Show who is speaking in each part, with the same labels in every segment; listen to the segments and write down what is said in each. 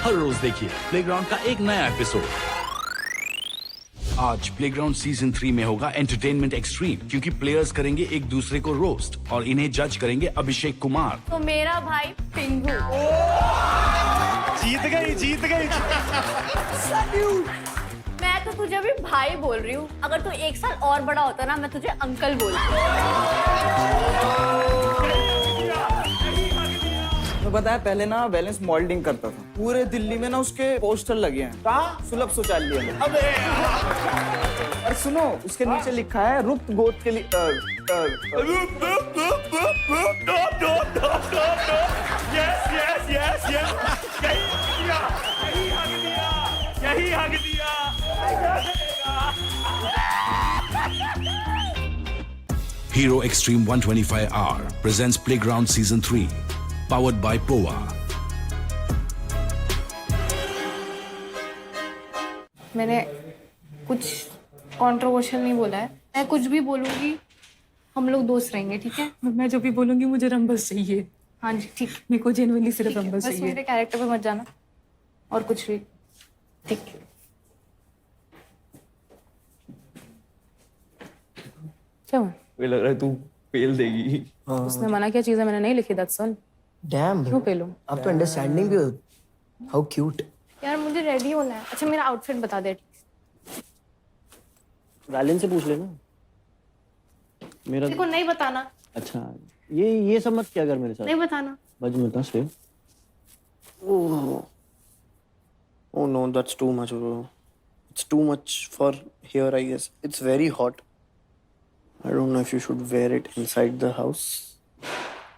Speaker 1: हर रोज देखिए प्लेग्राउंड का एक नया एपिसोड। आज प्लेग्राउंड सीजन 3 में होगा एंटरटेनमेंट एक्सट्रीम, क्योंकि प्लेयर्स करेंगे एक दूसरे को रोस्ट और इन्हें जज करेंगे अभिषेक कुमार।
Speaker 2: तो मेरा भाई पिंगू।
Speaker 3: जीत गई।
Speaker 2: मैं तो तुझे अभी भाई बोल रही हूँ, अगर तू 1 साल और बड़ा होता ना मैं तुझे अंकल बोलती।
Speaker 4: तो पता है पहले ना बैलेंस मॉल्डिंग करता था, पूरे दिल्ली में ना उसके पोस्टर लगे हैं। कहाँ? सुलभ शौचालय में। और सुनो, उसके नीचे लिखा है रुक्त गोद के लिए
Speaker 3: यही हक दिया।
Speaker 1: Hero Extreme 125R presents Playground Season 3, powered by POA.
Speaker 5: मैंने कुछ कंट्रोवर्शियल नहीं बोला है। मैं कुछ भी बोलूंगी हम लोग दोस्त रहेंगे, ठीक है?
Speaker 6: मैं जो भी बोलूंगी मुझे रंबस चाहिए।
Speaker 5: हाँ जी ठीक।
Speaker 6: मेरे को जेनुइनली सिर्फ रंबस
Speaker 5: बस
Speaker 6: चाहिए।
Speaker 5: मेरे कैरेक्टर पे मत जाना और कुछ भी, ठीक? क्या हुआ?
Speaker 4: मुझे लग रहा है तू फेल देगी।
Speaker 5: उसने मना किया, चीजें मैंने नहीं लिखी, दैट्स ऑल।
Speaker 7: डैम
Speaker 5: क्यों फेलूं?
Speaker 7: आप तो अंडरस्टैंडिंग भी हो। How cute.
Speaker 5: यार मुझे रेडी होना है। अच्छा मेरा आउटफिट बता दे।
Speaker 7: वैलेंस से पूछ लेना। मेरा
Speaker 5: तेरे को नहीं बताना।
Speaker 7: अच्छा, ये सब मत किया कर मेरे साथ।
Speaker 5: नहीं बताना।
Speaker 7: बज मत ना से।
Speaker 8: Oh no, that's too much, bro. It's too much for here, I guess. It's very hot. I don't know if you should wear it inside the house.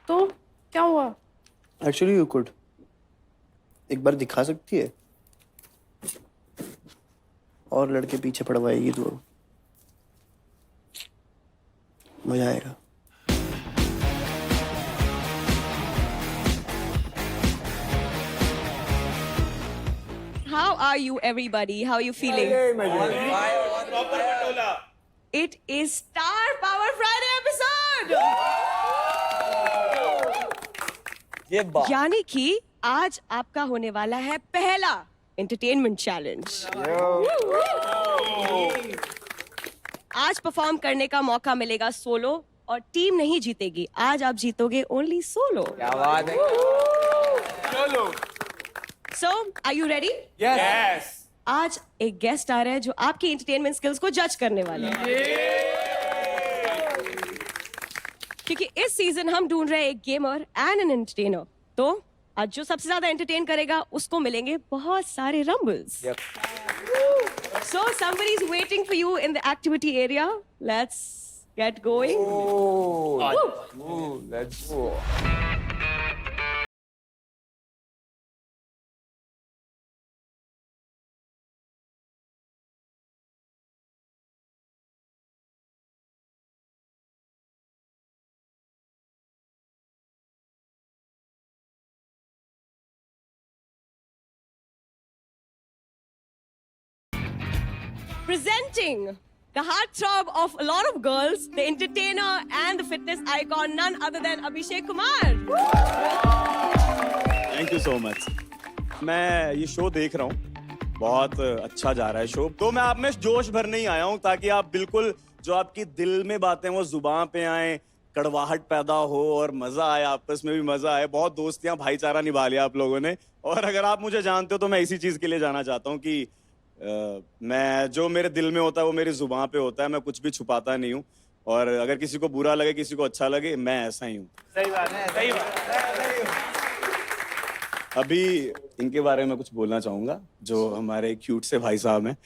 Speaker 5: तो क्या हुआ?
Speaker 8: Actually, you could. एक बार दिखा सकती है? और लड़के पीछे पड़वाएगी तो मजा आएगा।
Speaker 9: How are you, everybody? How are you feeling? It is Star Power Friday episode. यानी कि आज आपका होने वाला है पहला एंटरटेनमेंट चैलेंज। आज परफॉर्म करने का मौका मिलेगा सोलो और टीम नहीं जीतेगी। आज आप जीतोगे ओनली सोलो।
Speaker 4: क्या बात है?
Speaker 9: So, are you ready?
Speaker 3: Yes.
Speaker 9: आज एक गेस्ट आ रहा है जो आपकी एंटरटेनमेंट स्किल्स को जज करने वाले हैं। क्योंकि इस सीजन हम ढूंढ रहे हैं एक गेमर एंड एन एंटरटेनर। तो आज जो सबसे ज्यादा एंटरटेन करेगा उसको मिलेंगे बहुत सारे rumbles. So somebody is waiting for you in the activity area. Let's get going.
Speaker 4: Let's go.
Speaker 9: Presenting the heartthrob of a lot of girls, the entertainer and the fitness icon, none other than Abhishek Kumar.
Speaker 3: Thank you so much. मैं ये show देख रहा हूँ, बहुत अच्छा जा रहा है शो। तो मैं आप में जोश भरने ही आया हूँ ताकि आप बिल्कुल जो आपकी दिल में बातें वो जुबान पे आए, कड़वाहट पैदा हो और मजा आए, आपस में भी मजा आए। बहुत दोस्तियां, भाईचारा निभा लिया आप लोगों ने। और अगर आप मुझे जानते हो तो मैं इसी चीज के लिए जाना चाहता हूँ कि मैं जो मेरे दिल में होता है वो मेरी जुबान पे होता है। मैं कुछ भी छुपाता नहीं हूँ और अगर किसी को बुरा लगे, किसी को अच्छा लगे, मैं ऐसा ही हूँ।
Speaker 4: सही बात है, सही बात है।
Speaker 3: अभी इनके बारे में कुछ बोलना चाहूंगा, जो हमारे क्यूट से भाई साहब हैं।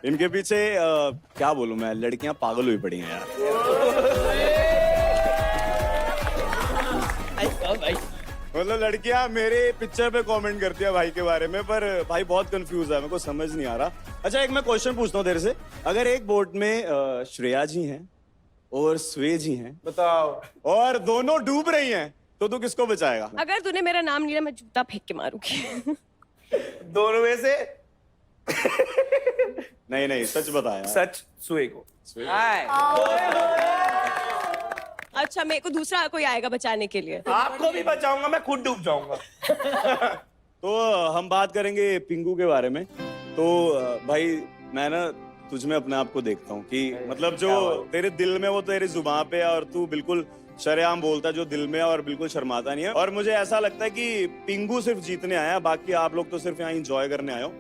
Speaker 3: इनके पीछे क्या बोलूं मैं, लड़कियां पागल हुई पड़ी हैं यार। मतलब लड़कियां मेरे पिक्चर पे कमेंट करती है भाई के बारे में, पर भाई बहुत कंफ्यूज है, मेरे को समझ नहीं आ रहा। अच्छा एक मैं क्वेश्चन पूछता हूँ तेरे से, अगर एक बोट में श्रेया जी हैं और स्वे जी हैं,
Speaker 4: बताओ,
Speaker 3: और दोनों डूब रही हैं, तो तू किसको बचाएगा?
Speaker 9: अगर तूने मेरा नाम लिया मैं जूता फेंक के मारूंगी।
Speaker 4: दोनों में से
Speaker 3: नहीं नहीं, सच बताया।
Speaker 4: सच सुए को।
Speaker 9: अच्छा मेरे को दूसरा कोई आएगा बचाने के लिए।
Speaker 10: आपको भी बचाऊंगा, मैं खुद डूब जाऊंगा।
Speaker 3: तो हम बात करेंगे पिंगू के बारे में। तो भाई मैं ना तुझ में अपने आप को देखता हूँ कि मतलब जो तेरे दिल में वो तेरी जुबान पे है और तू बिल्कुल शरेआम बोलता है जो दिल में है और बिल्कुल शर्माता नहीं है। और मुझे ऐसा लगता है कि पिंगू सिर्फ जीतने आया, बाकी आप लोग तो सिर्फ यहाँ एंजॉय करने आए हो।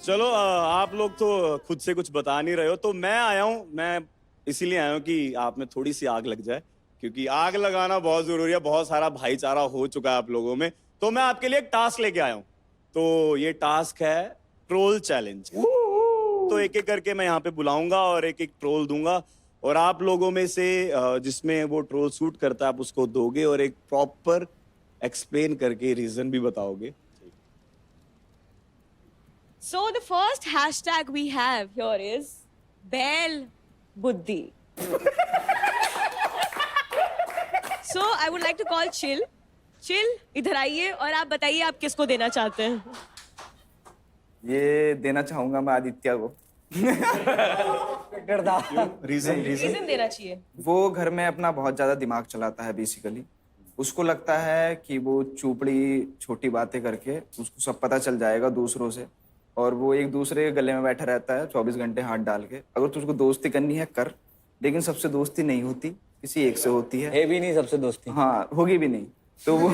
Speaker 3: चलो आप लोग तो खुद से कुछ बता नहीं रहे हो, तो मैं आया हूँ, मैं इसीलिए आया हूँ कि आप में थोड़ी सी आग लग जाए, क्योंकि आग लगाना बहुत जरूरी है। बहुत सारा भाईचारा हो चुका है आप लोगों में, तो मैं आपके लिए एक टास्क लेके आया हूँ। तो ये टास्क है ट्रोल चैलेंज। तो एक एक करके मैं यहाँ पे बुलाऊंगा और एक एक ट्रोल दूंगा, और आप लोगों में से जिसमें वो ट्रोल सूट करता है आप उसको दोगे और एक प्रॉपर एक्सप्लेन करके रीजन भी बताओगे।
Speaker 9: So the first hashtag we have here is Bell Buddhi. So I would like to call Chill. Chill, इधर आइए और आप बताइए आप किसको देना चाहते हैं।
Speaker 4: ये देना चाहूंगा मैं आदित्य को।
Speaker 9: रीजन देना चाहिए।
Speaker 4: वो घर में अपना बहुत ज्यादा दिमाग चलाता है बेसिकली। उसको लगता है कि वो चुपड़ी छोटी बातें करके उसको सब पता चल जाएगा दूसरों से, और वो एक दूसरे के गले में बैठा रहता है 24 घंटे हाथ डाल के। अगर तुझको दोस्ती करनी है कर, लेकिन सबसे दोस्ती नहीं होती, किसी एक से होती है
Speaker 7: भी नहीं सबसे दोस्ती।
Speaker 4: हाँ, होगी भी नहीं। तो वो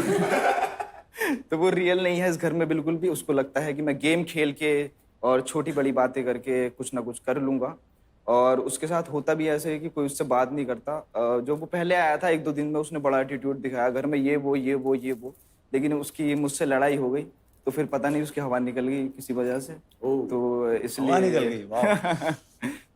Speaker 4: तो वो रियल नहीं है इस घर में बिल्कुल भी। उसको लगता है कि मैं गेम खेल के और छोटी बड़ी बातें करके कुछ ना कुछ कर लूंगा, और उसके साथ होता भी ऐसे है कि कोई उससे बात नहीं करता। जो वो पहले आया था 1-2 दिन में उसने बड़ा एटीट्यूड दिखाया घर में, ये वो, लेकिन उसकी मुझसे लड़ाई हो गई, तो फिर पता नहीं उसकी हवा निकल गई किसी वजह से। तो इसलिए
Speaker 3: निकल गई, वाह।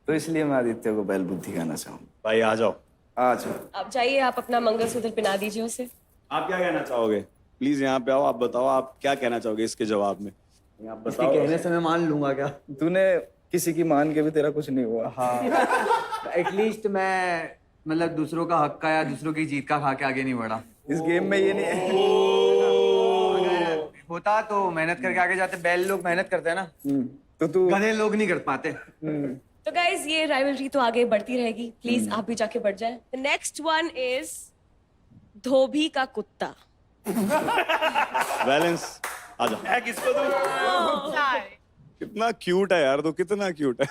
Speaker 4: तो इसलिए मैं आदित्य को बैल बुद्धि कहना चाहूंगा।
Speaker 3: भाई आ जाओ।
Speaker 4: अच्छा,
Speaker 9: आप जाइए, आप अपना मंगलसूत्र पहना दीजिए उसे।
Speaker 3: आप क्या कहना चाहोगे? प्लीज यहाँ पे आओ, आप बताओ आप क्या कहना चाहोगे इसके जवाब में। आप बताओ।
Speaker 7: कहने से मैं मान लूंगा क्या?
Speaker 4: तूने किसी की मान के भी तेरा कुछ नहीं हुआ।
Speaker 7: हाँ एटलीस्ट मैं मतलब दूसरों का हक का या दूसरों की जीत का खा के आगे नहीं बढ़ा।
Speaker 4: इस गेम में ये नहीं है।
Speaker 7: होता तो मेहनत करके आगे जाते। बैल लोग मेहनत करते हैं ना,
Speaker 4: तो तू
Speaker 7: गधे लोग नहीं कर पाते।
Speaker 9: तो गाइज ये राइवलरी तो आगे बढ़ती रहेगी। प्लीज आप भी जाके बढ़ जाए। द नेक्स्ट वन इज धोबी का कुत्ता।
Speaker 3: बैलेंस आ जाओ।
Speaker 10: मैं किसको दूं?
Speaker 3: कितना क्यूट है यार, तो कितना क्यूट है।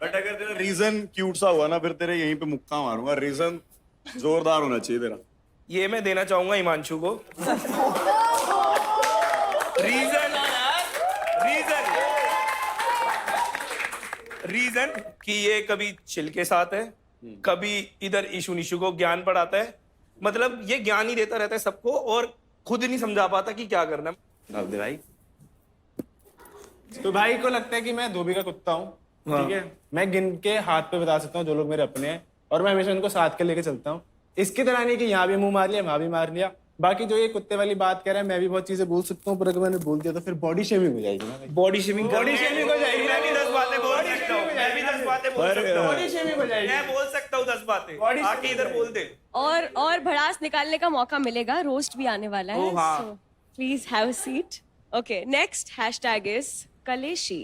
Speaker 3: बट अगर तेरा रीजन क्यूट सा हुआ ना, फिर तेरे यहीं पे मुक्का मारूंगा। रीजन जोरदार होना चाहिए तेरा।
Speaker 10: ये मैं देना चाहूंगा हिमांशु को। रीजन कि ये कभी चिल के साथ है, कभी इधर इशू निशु को ज्ञान पढ़ाता है। मतलब ये ज्ञान ही देता रहता है सबको और खुद नहीं समझा पाता कि क्या करना है।
Speaker 4: भाई
Speaker 11: तो भाई को लगता है कि मैं धोबी का कुत्ता हूँ, ठीक है। मैं गिन के हाथ पे बता सकता हूँ जो लोग मेरे अपने हैं, और मैं हमेशा उनको साथ के लेके चलता हूँ। इसकी तरह नहीं कि यहाँ भी मुंह मार लिया वहां भी मार लिया। बाकी जो ये कुत्ते वाली बात कह रहा है, मैं भी बहुत चीजें बोल सकता हूँ, पर अगर मैंने बोल दिया तो फिर बॉडी शेमिंग हो जाएगी ना।
Speaker 10: बॉडी शेमिंग
Speaker 11: हो जाएगी।
Speaker 10: मैं भी 10 बातें बोल सकता हूँ। मैं भी 10 बातें बोल सकता हूँ।
Speaker 11: बॉडी शेमिंग हो जाएगी।
Speaker 10: मैं बोल सकता हूँ 10 बातें। आके इधर बोल दे।
Speaker 9: और भड़ास निकालने का मौका मिलेगा। रोस्ट भी आने वाला है। So please have a seat. Okay, next hashtag is Kaleshi.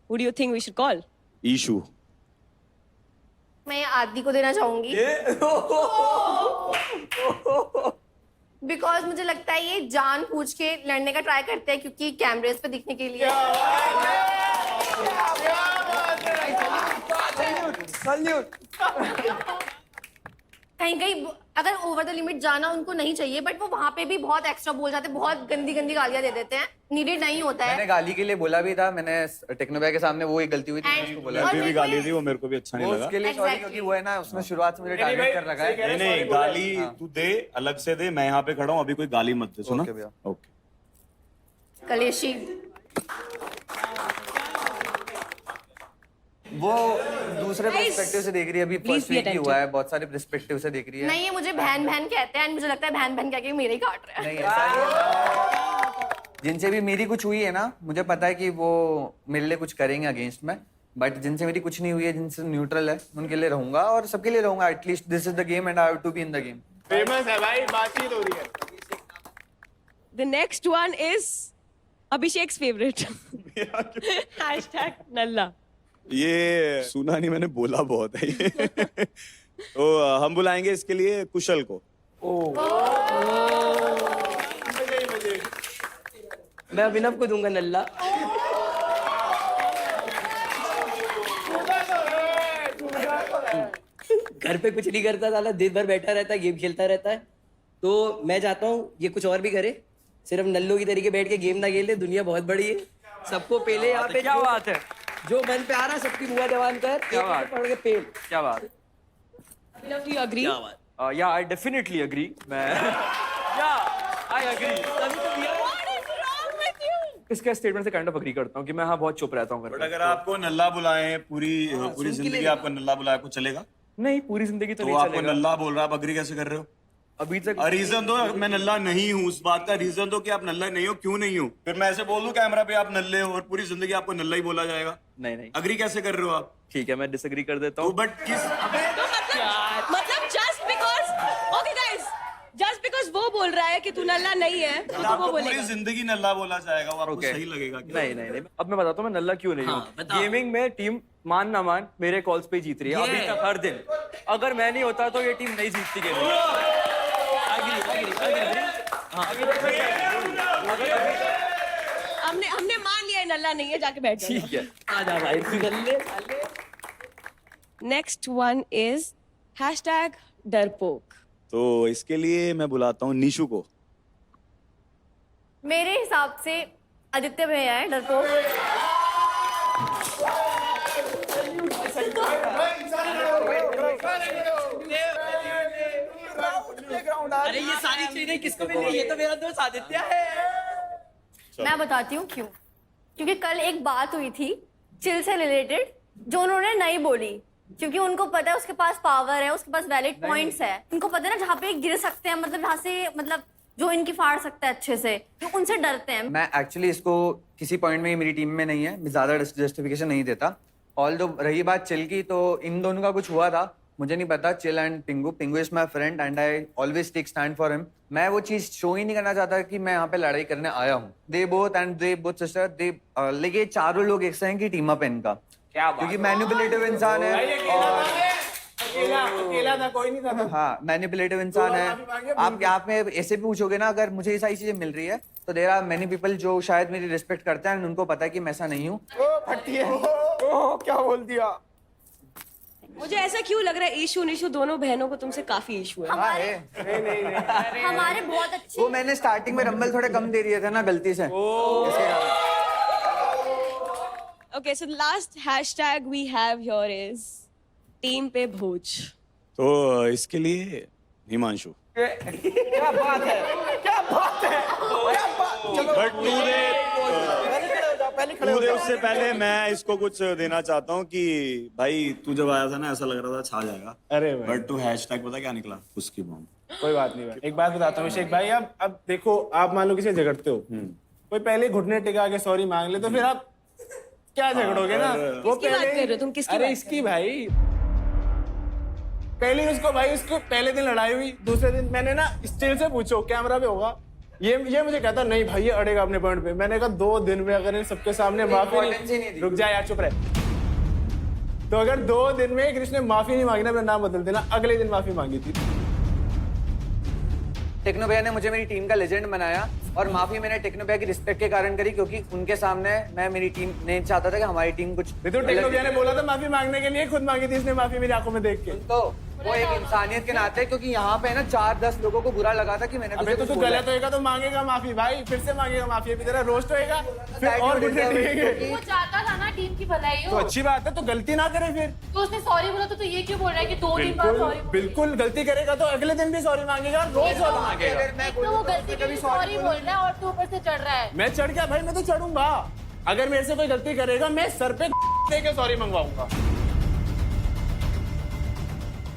Speaker 9: Who do you think we should call?
Speaker 3: ईशू।
Speaker 2: मैं आदि को देना चाहूंगी, बिकॉज मुझे लगता है ये जान पूछ के लड़ने का ट्राई करते हैं, क्योंकि कैमरेज पे दिखने के लिए। कहीं कहीं अगर ओवर द लिमिट जाना उनको नहीं चाहिए, बट वो वहां पे भी बहुत एक्स्ट्रा बोल जाते हैं, बहुत गंदी गंदी गालियां दे देते हैं। नीडेड नहीं होता है।
Speaker 7: मैंने गाली के लिए बोला भी था, मैंने टेक्नो भाई के सामने वो ही गलती हुई थी, मैंने उसको बोला।
Speaker 3: भी गाली थी, वो मेरे को भी अच्छा नहीं लगा।
Speaker 7: उसके लिए सॉरी, क्योंकि वो है ना उसने शुरुआत से मुझे टारगेट कर रखा है।
Speaker 3: नहीं गाली तू दे, अलग से दे। मैं यहाँ पे खड़ा हूँ, अभी कोई गाली मत दे। सुना?
Speaker 7: ओके भैया।
Speaker 3: ओके।
Speaker 2: कलेशी
Speaker 7: वो दूसरे पर्सपेक्टिव से देख रही है। अभी फर्स्ट वीक ही हुआ है, बहुत सारे पर्सपेक्टिव से देख रही है।
Speaker 2: नहीं, ये मुझे बहन बहन कहते हैं, मुझे लगता है बहन बहन कह के मेरे ही काट रहे हैं।
Speaker 7: नहीं ऐसा नहीं है। जिनसे भी मेरी कुछ हुई है ना, मुझे पता है कि वो मेरे लिए कुछ करेंगे अगेंस्ट में, बट जिनसे मेरी कुछ नहीं हुई है, जिनसे न्यूट्रल है, उनके लिए रहूंगा और सबके लिए रहूंगा। At least this is the game and I have to be in the game.
Speaker 11: Famous है भाई, बातचीत हो रही है।
Speaker 9: The next one is Abhishek's favorite. Hashtag Nalla.
Speaker 3: ये सुना नहीं, मैंने बोला बहुत है ये। तो हम बुलाएंगे इसके लिए कुशल को।
Speaker 12: मैं अभिनव को दूंगा नल्ला। घर पे कुछ नहीं करता साला, दिन भर बैठा रहता है, गेम खेलता रहता है। तो मैं चाहता हूँ ये कुछ और भी करे, सिर्फ नल्लों की तरीके बैठ के गेम ना खेले। दुनिया बहुत बड़ी है, सबको पेले यहाँ पे।
Speaker 7: क्या बात है,
Speaker 12: जो मन पे आ रहा है सबकी मुआ जवान कर,
Speaker 7: क्या बात?
Speaker 12: पढ़ के पेल।
Speaker 7: क्या बात।
Speaker 9: अभिनव, you agree?
Speaker 7: या आई डेफिनेटली अग्री। मैं या I agree.
Speaker 9: What is wrong with you?
Speaker 7: इसके स्टेटमेंट से काइंड ऑफ अग्री करता हूँ कि मैं हाँ बहुत चुप रहता हूँ।
Speaker 3: बट अगर आपको नल्ला बुलाएं, पूरी जिंदगी आपको नल्ला बुलाए, आपको चलेगा?
Speaker 7: नहीं, पूरी जिंदगी तो नहीं
Speaker 3: आपको
Speaker 7: चलेगा।
Speaker 3: नल्ला बोल रहा है, आप अग्री कैसे कर रहे हो?
Speaker 7: अभी तक
Speaker 3: रीजन दो, मैं नल्ला नहीं हूँ, उस बात का रीजन दो कि आप नल्ला नहीं हो, क्यों नहीं हो। फिर मैं ऐसे बोल दूं कैमरा पे आप नल्ले हो और पूरी जिंदगी आपको नल्ला ही बोला जाएगा।
Speaker 7: नहीं।
Speaker 3: अग्री कैसे कर रहे हो आप?
Speaker 7: ठीक है, मैं डिसएग्री कर देता
Speaker 3: तो
Speaker 7: हूँ।
Speaker 3: बट किस
Speaker 9: मतलब just because, okay guys, just because वो बोल रहा है कि तू नल्ला नहीं है, तो वो
Speaker 3: आपको पूरी
Speaker 9: बोलेगा।
Speaker 3: जिंदगी नल्ला बोला जाएगा, वो आपको
Speaker 7: Okay.
Speaker 3: सही लगेगा क्या?
Speaker 7: नहीं। अब मैं बताता हूँ मैं नल्ला क्यों नहीं हूँ। गेमिंग में टीम मान ना मान मेरे कॉल्स पे ही जीत रही है अभी तक हर दिन। अगर मैं नहीं होता तो ये टीम नहीं जीतती गेमिंग।
Speaker 9: हमने मान लिया है नल्ला नहीं है, जाके बैठ जाओ।
Speaker 7: ठीक है।
Speaker 12: आजा भाई तू नल्ले साले।
Speaker 9: नेक्स्ट वन इज #डरपोक।
Speaker 3: तो इसके लिए मैं बुलाता हूँ निशु को।
Speaker 2: मेरे हिसाब से आदित्य भैया है डरपोक।
Speaker 12: अरे ये सारी चीजें किसको मिल रही है? ये तो मेरा दोस्त आदित्य है।
Speaker 2: मैं बताती हूँ क्यों। क्योंकि कल एक बात हुई थी चिल से रिलेटेड जो उन्होंने नहीं बोली, क्योंकि उनको पता है उसके पास पावर है, उसके पास वैलिड पॉइंट्स है। उनको पता है ना जहाँ पे गिर सकते हैं, मतलब जहाँ से मतलब जो इनकी फाड़ सकता है अच्छे से, तो उनसे डरते हैं।
Speaker 7: मैं एक्चुअली इसको किसी पॉइंट में मेरी टीम में नहीं है, मैं ज्यादा जस्टिफिकेशन नहीं देता। ऑल दो रही बात चिल की, तो इन दोनों का कुछ हुआ था, मुझे नहीं पता। Chill and Pingu is my friend and I always take stand for him. मैं वो चीज शो ही नहीं करना चाहता कि मैं यहाँ पे लड़ाई करने आया हूँ। दे बोथ सिस्टर दे लेके चारों लोग एक हैं कि टीम अप इनका, क्योंकि मैनिपुलेटिव इंसान है।
Speaker 11: अकेला था, कोई नहीं था।
Speaker 7: हाँ, मैनिपुलेटिव इंसान है। आप में ऐसे भी पूछोगे ना, अगर मुझे ये सारी चीजें मिल रही है तो देयर आर मेनी पीपल जो शायद मेरी रिस्पेक्ट करते हैं, उनको पता है कि मैं ऐसा नहीं हूँ।
Speaker 11: क्या बोल दिया?
Speaker 9: मुझे ऐसा क्यों लग रहा है ईशू निशु दोनों बहनों को तुमसे काफी इशू है।
Speaker 2: हमारे बहुत अच्छे।
Speaker 7: वो मैंने स्टार्टिंग में रंबल थोड़े कम दे दिए थे ना गलती से।
Speaker 9: Okay, so the last hashtag we have here is team पे भोज।
Speaker 3: तो इसके लिए हिमांशु।
Speaker 7: क्या बात है, क्या बात है।
Speaker 3: बट तूने उससे पहले मैं इसको कुछ देना चाहता हूँ कि भाई तू जब आया था ना ऐसा लग रहा था छा जाएगा।
Speaker 11: अरे भाई।
Speaker 3: बट तू हैशटैग पता क्या निकला? उसकी बॉम्ब।
Speaker 11: कोई बात नहीं भाई, एक बात बताता हूँ अभिषेक भाई, अब देखो आप मान लो किसी से झगड़ते हो, कोई पहले घुटने टिका के सॉरी मांग ले तो फिर आप क्या झगड़ोगे ना। वो
Speaker 9: किसकी बात कर रहे हो तुम? किसकी
Speaker 11: अरे
Speaker 9: बात?
Speaker 11: इसकी भाई पहले उसको पहले दिन लड़ाई हुई, दूसरे दिन मैंने ना स्टिल से पूछो कैमरा पे होगा, ये मुझे कहता नहीं भाई ये अड़ेगा अपने पॉइंट पे। मैंने कहा 2 दिन में अगर इन सबके सामने माफी नहीं, रुक जा यार चुप रहे। तो अगर 2 दिन में कृष्ण ने माफी नहीं मांगी ना, अपना नाम बदल देना, अगले दिन माफी मांगी थी।
Speaker 7: टेक्नो भैया ने मुझे मेरी टीम का लेजेंड बनाया और माफी मैंने टेक्नो भैया की रिस्पेक्ट के कारण करी, क्योंकि उनके सामने मैं मेरी टीम नहीं चाहता था कि हमारी टीम कुछ।
Speaker 11: तो टेक्नो भैया ने बोला था माफी मांगने के लिए, खुद मांगी थी इसने माफी मेरी आंखों में देख के।
Speaker 7: तो वो एक इंसानियत के नाते, क्योंकि यहाँ पे ना 4-10 लोगों को बुरा लगा था कि मैंने
Speaker 11: अबे तो तू गलत होएगा तो मांगेगा माफी भाई, फिर से मांगेगा माफी, अभी तेरा रोस्ट होएगा फिर और घुटने टिकेंगे।
Speaker 5: वो चाहता था ना टीम की भलाई
Speaker 11: तो
Speaker 5: हो,
Speaker 11: अच्छी बात है, तो गलती ना करे फिर।
Speaker 5: तो उसने सॉरी बोला तो ये क्यों बोल रहा है कि 2 दिन बाद सॉरी?
Speaker 11: बिल्कुल गलती करेगा तो अगले दिन भी सॉरी मांगेगा, रोज सॉरी मांगेगा।
Speaker 5: एक तो वो गलती के लिए सॉरी बोल रहा है और तू ऊपर से चढ़ रहा है।
Speaker 11: मैं चढ़ गया भाई, मैं तो चढ़ूंगा। अगर मेरे से कोई गलती करेगा मैं सर पे दे के सॉरी मंगवाऊंगा।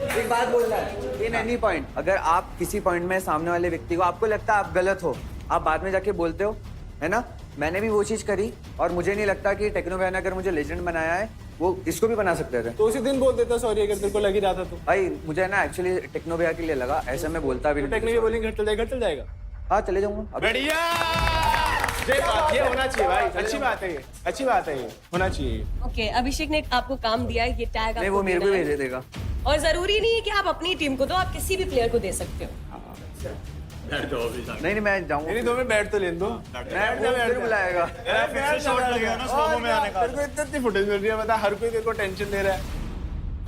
Speaker 7: एक बात बोल रहा है, इन एनी पॉइंट अगर आप किसी पॉइंट में सामने वाले व्यक्ति को आपको लगता है आप गलत हो, आप बाद में जाके बोलते हो, है ना। मैंने भी वो चीज करी और मुझे नहीं लगता कि टेक्नो भैया ने अगर मुझे लेजेंड बनाया है वो इसको भी बना सकते थे।
Speaker 11: तो उसी दिन बोल देता सॉरी अगर तेरे को लग ही रहा था तो।
Speaker 7: भाई मुझे ना एक्चुअली टेक्नो भैया के लिए लगा, ऐसे मैं बोलता भी नहीं।
Speaker 11: टेक्निकली बोलेंगे घर चल जाएगा।
Speaker 7: हाँ चले जाऊंगा।
Speaker 3: बढ़िया,
Speaker 11: ये होना चाहिए भाई, अच्छी बात है, ये अच्छी बात है, ये होना चाहिए।
Speaker 9: ओके, अभिषेक ने आपको काम दिया है, ये टैग
Speaker 7: नहीं वो मेरे को भेज देगा।
Speaker 9: और जरूरी नहीं है कि आप अपनी टीम को दो, आप किसी भी प्लेयर को दे सकते हो।
Speaker 7: नहीं मैं जाऊंगा।
Speaker 11: नहीं तुम्हें बैट तो ले दो।
Speaker 7: फिर बुलाएगा।
Speaker 11: तेरे को इतनी फुटेज मिल रही है, बता हर कोई तेरे को टेंशन दे रहा है।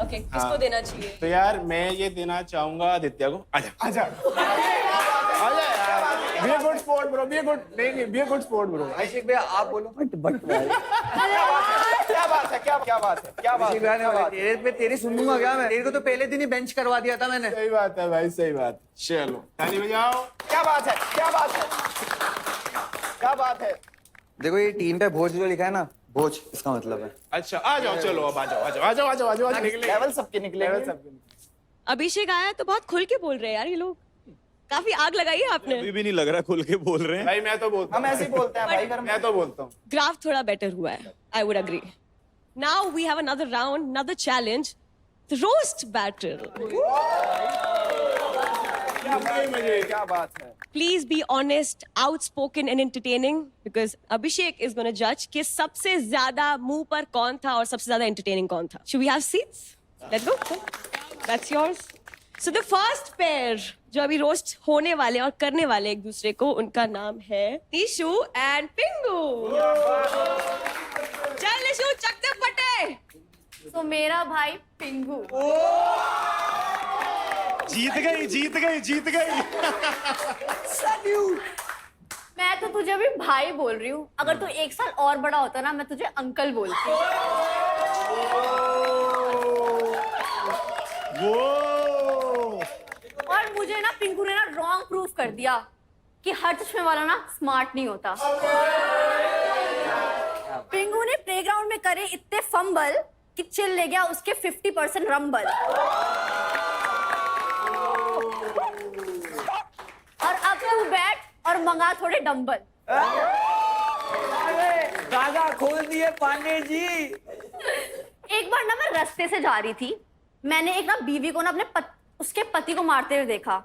Speaker 9: ओके, किसको देना चाहिए?
Speaker 11: तो यार मैं ये देना चाहूंगा आदित्य को। आजा आजा आजा यार, be a good sport bro, be a good, नहीं be a good sport bro.
Speaker 7: Abhishek भैया आप बोलो।
Speaker 4: क्या बात है, क्या बात है, क्या बात
Speaker 7: अभिषेक भैया ने मैं तेरी सुन लूंगा क्या मैं? तेरे को तो पहले दिन ही बेंच करवा दिया था मैंने।
Speaker 11: सही बात है भाई, सही बात। चलो ताली बजाओ।
Speaker 4: क्या बात है, क्या बात है, क्या बात है।
Speaker 7: देखो ये टीम पे भोज जो लिखा है ना, भोज इसका मतलब है।
Speaker 11: अच्छा आ जाओ, चलो अब आ जाओ आ जाओ आ जाओ आ जाओ आ जाओ, निकले
Speaker 4: लेवल सबके निकले,
Speaker 11: लेवल सबके।
Speaker 9: अभिषेक आया तो बहुत खुल के बोल रहे हैं यार ये लोग, काफी आग लगाई है आपने।
Speaker 3: अभी भी नहीं लग रहा खुल के बोल रहे हैं।
Speaker 11: भाई मैं तो बोलता हूँ,
Speaker 4: हम ऐसे ही बोलते हैं भाई घर में।
Speaker 11: मैं तो बोलता हूँ।
Speaker 9: ग्राफ थोड़ा बेटर हुआ है, I would agree. Now we have another round, another challenge, the roast battle.
Speaker 4: क्या बात है।
Speaker 9: Please be honest, outspoken and entertaining because Abhishek is going to judge कि सबसे ज्यादा मुंह पर कौन था और सबसे ज्यादा entertaining कौन था. Should we have seats? Let's go. That's yours. So the first pair जो अभी रोस्ट होने वाले और करने वाले एक दूसरे को, उनका नाम है निशु एंड पिंगू। चल निशु चक दे फटे।
Speaker 2: तो मेरा भाई पिंगू।
Speaker 3: जीत गई जीत गई जीत गई।
Speaker 2: मैं तो तुझे अभी भाई बोल रही हूँ, अगर तू 1 साल और बड़ा होता ना मैं तुझे अंकल बोलती। और मुझे ना पिंकू ने ना रॉन्ग प्रूफ कर दिया कि हर चश्मे वाला ना स्मार्ट नहीं होता। पिंकू ने प्लेग्राउंड में करे इतने फंबल कि चिल ले गया उसके 50% रंबल। और अब तू बैठ और मंगा थोड़े डंबल।
Speaker 12: दादा खोल दिए पांडे जी।
Speaker 2: एक बार ना मैं रास्ते से जा रही थी, मैंने एक ना बीवी को ना अपने उसके पति को मारते हुए देखा।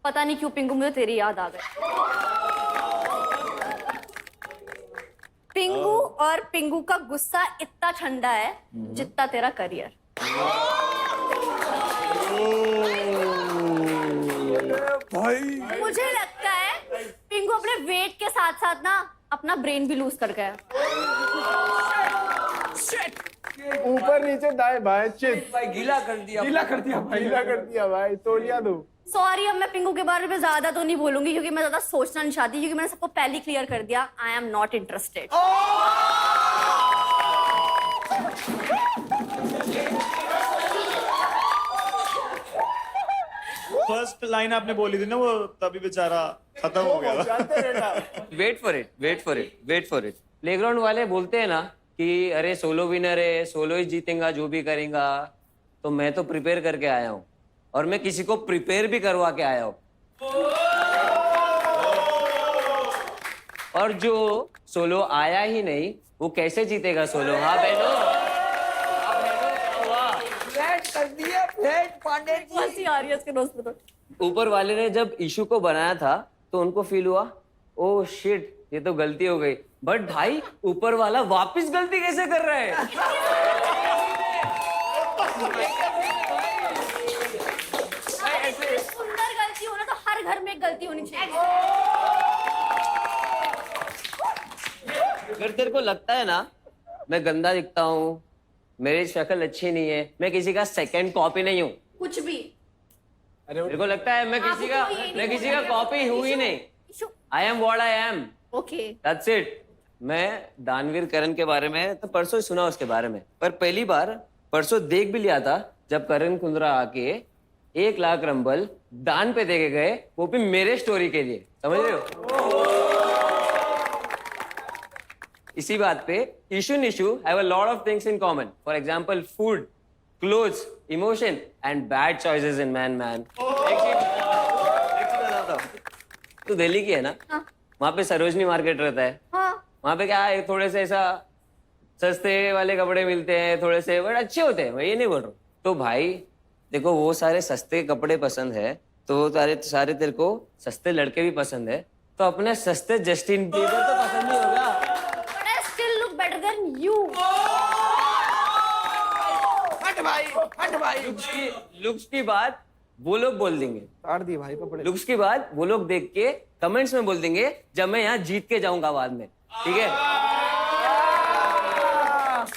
Speaker 2: पता नहीं क्यों पिंगू मुझे तेरी याद आ गई। पिंगू और पिंगू का गुस्सा इतना ठंडा है जितना तेरा करियर। मुझे लगता है पिंगू अपने वेट के साथ साथ ना अपना ब्रेन भी लूज कर गया।
Speaker 11: ऊपर नीचे दाएं बाएं चित
Speaker 12: भाई गीला कर दिया,
Speaker 11: गीला कर दिया भाई, गीला कर दिया भाई, तोड़िया दो।
Speaker 2: सॉरी, अब मैं पिंगू के बारे में ज्यादा तो नहीं बोलूंगी क्योंकि मैं ज्यादा सोचना नहीं चाहती, क्योंकि मैंने सबको पहले ही क्लियर कर दिया, I am not interested.
Speaker 3: First line आपने बोली थी ना वो, तभी बेचारा खत्म हो गया।
Speaker 12: Wait for it, wait for it, wait for it. Playground वाले बोलते हैं ना कि अरे सोलो विनर है, सोलो ही जीतेगा जो भी करेगा, तो मैं तो प्रिपेयर करके आया हूँ और मैं किसी को प्रिपेयर भी करवा के आया हूँ। और जो सोलो आया ही नहीं वो कैसे जीतेगा सोलो? हाँ बहनों,
Speaker 7: कर दिया फ्लैट पांडे जी।
Speaker 2: हंसी आ रही है इसके दोस्त को।
Speaker 12: ऊपर वाले ने जब इशू को बनाया था तो उनको फील हुआ ओह शिट ये तो गलती हो गई, बट भाई ऊपर वाला वापस गलती कैसे कर रहा है?
Speaker 2: सुंदर गलती हो ना तो हर घर में एक गलती होनी चाहिए।
Speaker 12: अगर तेरे को लगता है ना मैं गंदा दिखता हूँ, मेरी शक्ल अच्छी नहीं है, मैं किसी का सेकंड कॉपी नहीं हूँ।
Speaker 2: कुछ भी
Speaker 12: मेरे को लगता है मैं किसी का कॉपी हूँ ही नहीं। I am what I am.
Speaker 2: Okay
Speaker 12: that's it. मैं दानवीर करण के बारे में तो परसों ही सुना उसके बारे में, पर पहली बार परसों देख भी लिया था जब करण कुंद्रा आके 1 लाख रंबल दान पे देके गए, वो भी मेरे स्टोरी के लिए, समझ रहे हो? इसी बात पे Ishu Nishu have a lot of things in common, for example food, clothes, emotion and bad choices in man. तो दिल्ली की है ना?
Speaker 2: हाँ।
Speaker 12: वहाँ पे सरोजनी मार्केट रहता है।
Speaker 2: हाँ।
Speaker 12: वहाँ पे क्या है, थोड़े से ऐसा सस्ते वाले कपड़े मिलते हैं, थोड़े से बट अच्छे होते हैं, मैं ये नहीं बोल रहा हूँ। तो भाई देखो वो सारे सस्ते कपड़े पसंद है तो सारे तेरे को सस्ते लड़के भी पसंद है, तो अपने सस्ते जस्टिन बीबर तो पसंद नहीं होगा।
Speaker 2: But I still look better than you.
Speaker 12: Looks की बात वो लोग बोल देंगे,
Speaker 4: काट दिए भाई कपड़े।
Speaker 12: लुक्स की बात वो लोग देख के कमेंट्स में बोल देंगे जब मैं यहाँ जीत के जाऊंगा बाद में, ठीक है?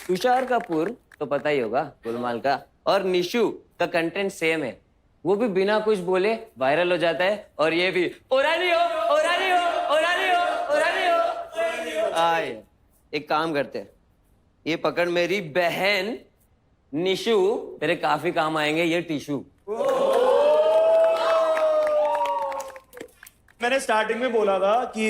Speaker 12: तुषार कपूर तो पता ही होगा गुलमाल का, और निशु का कंटेंट सेम है, वो भी बिना कुछ बोले वायरल हो जाता है, और ये भी ओरानी हो ओरानी हो ओरानी हो ओरानी हो। आए एक काम करते हैं, ये पकड़ मेरी बहन निशु, तेरे काफी काम आएंगे ये टिशू।
Speaker 3: मैंने स्टार्टिंग में बोला था कि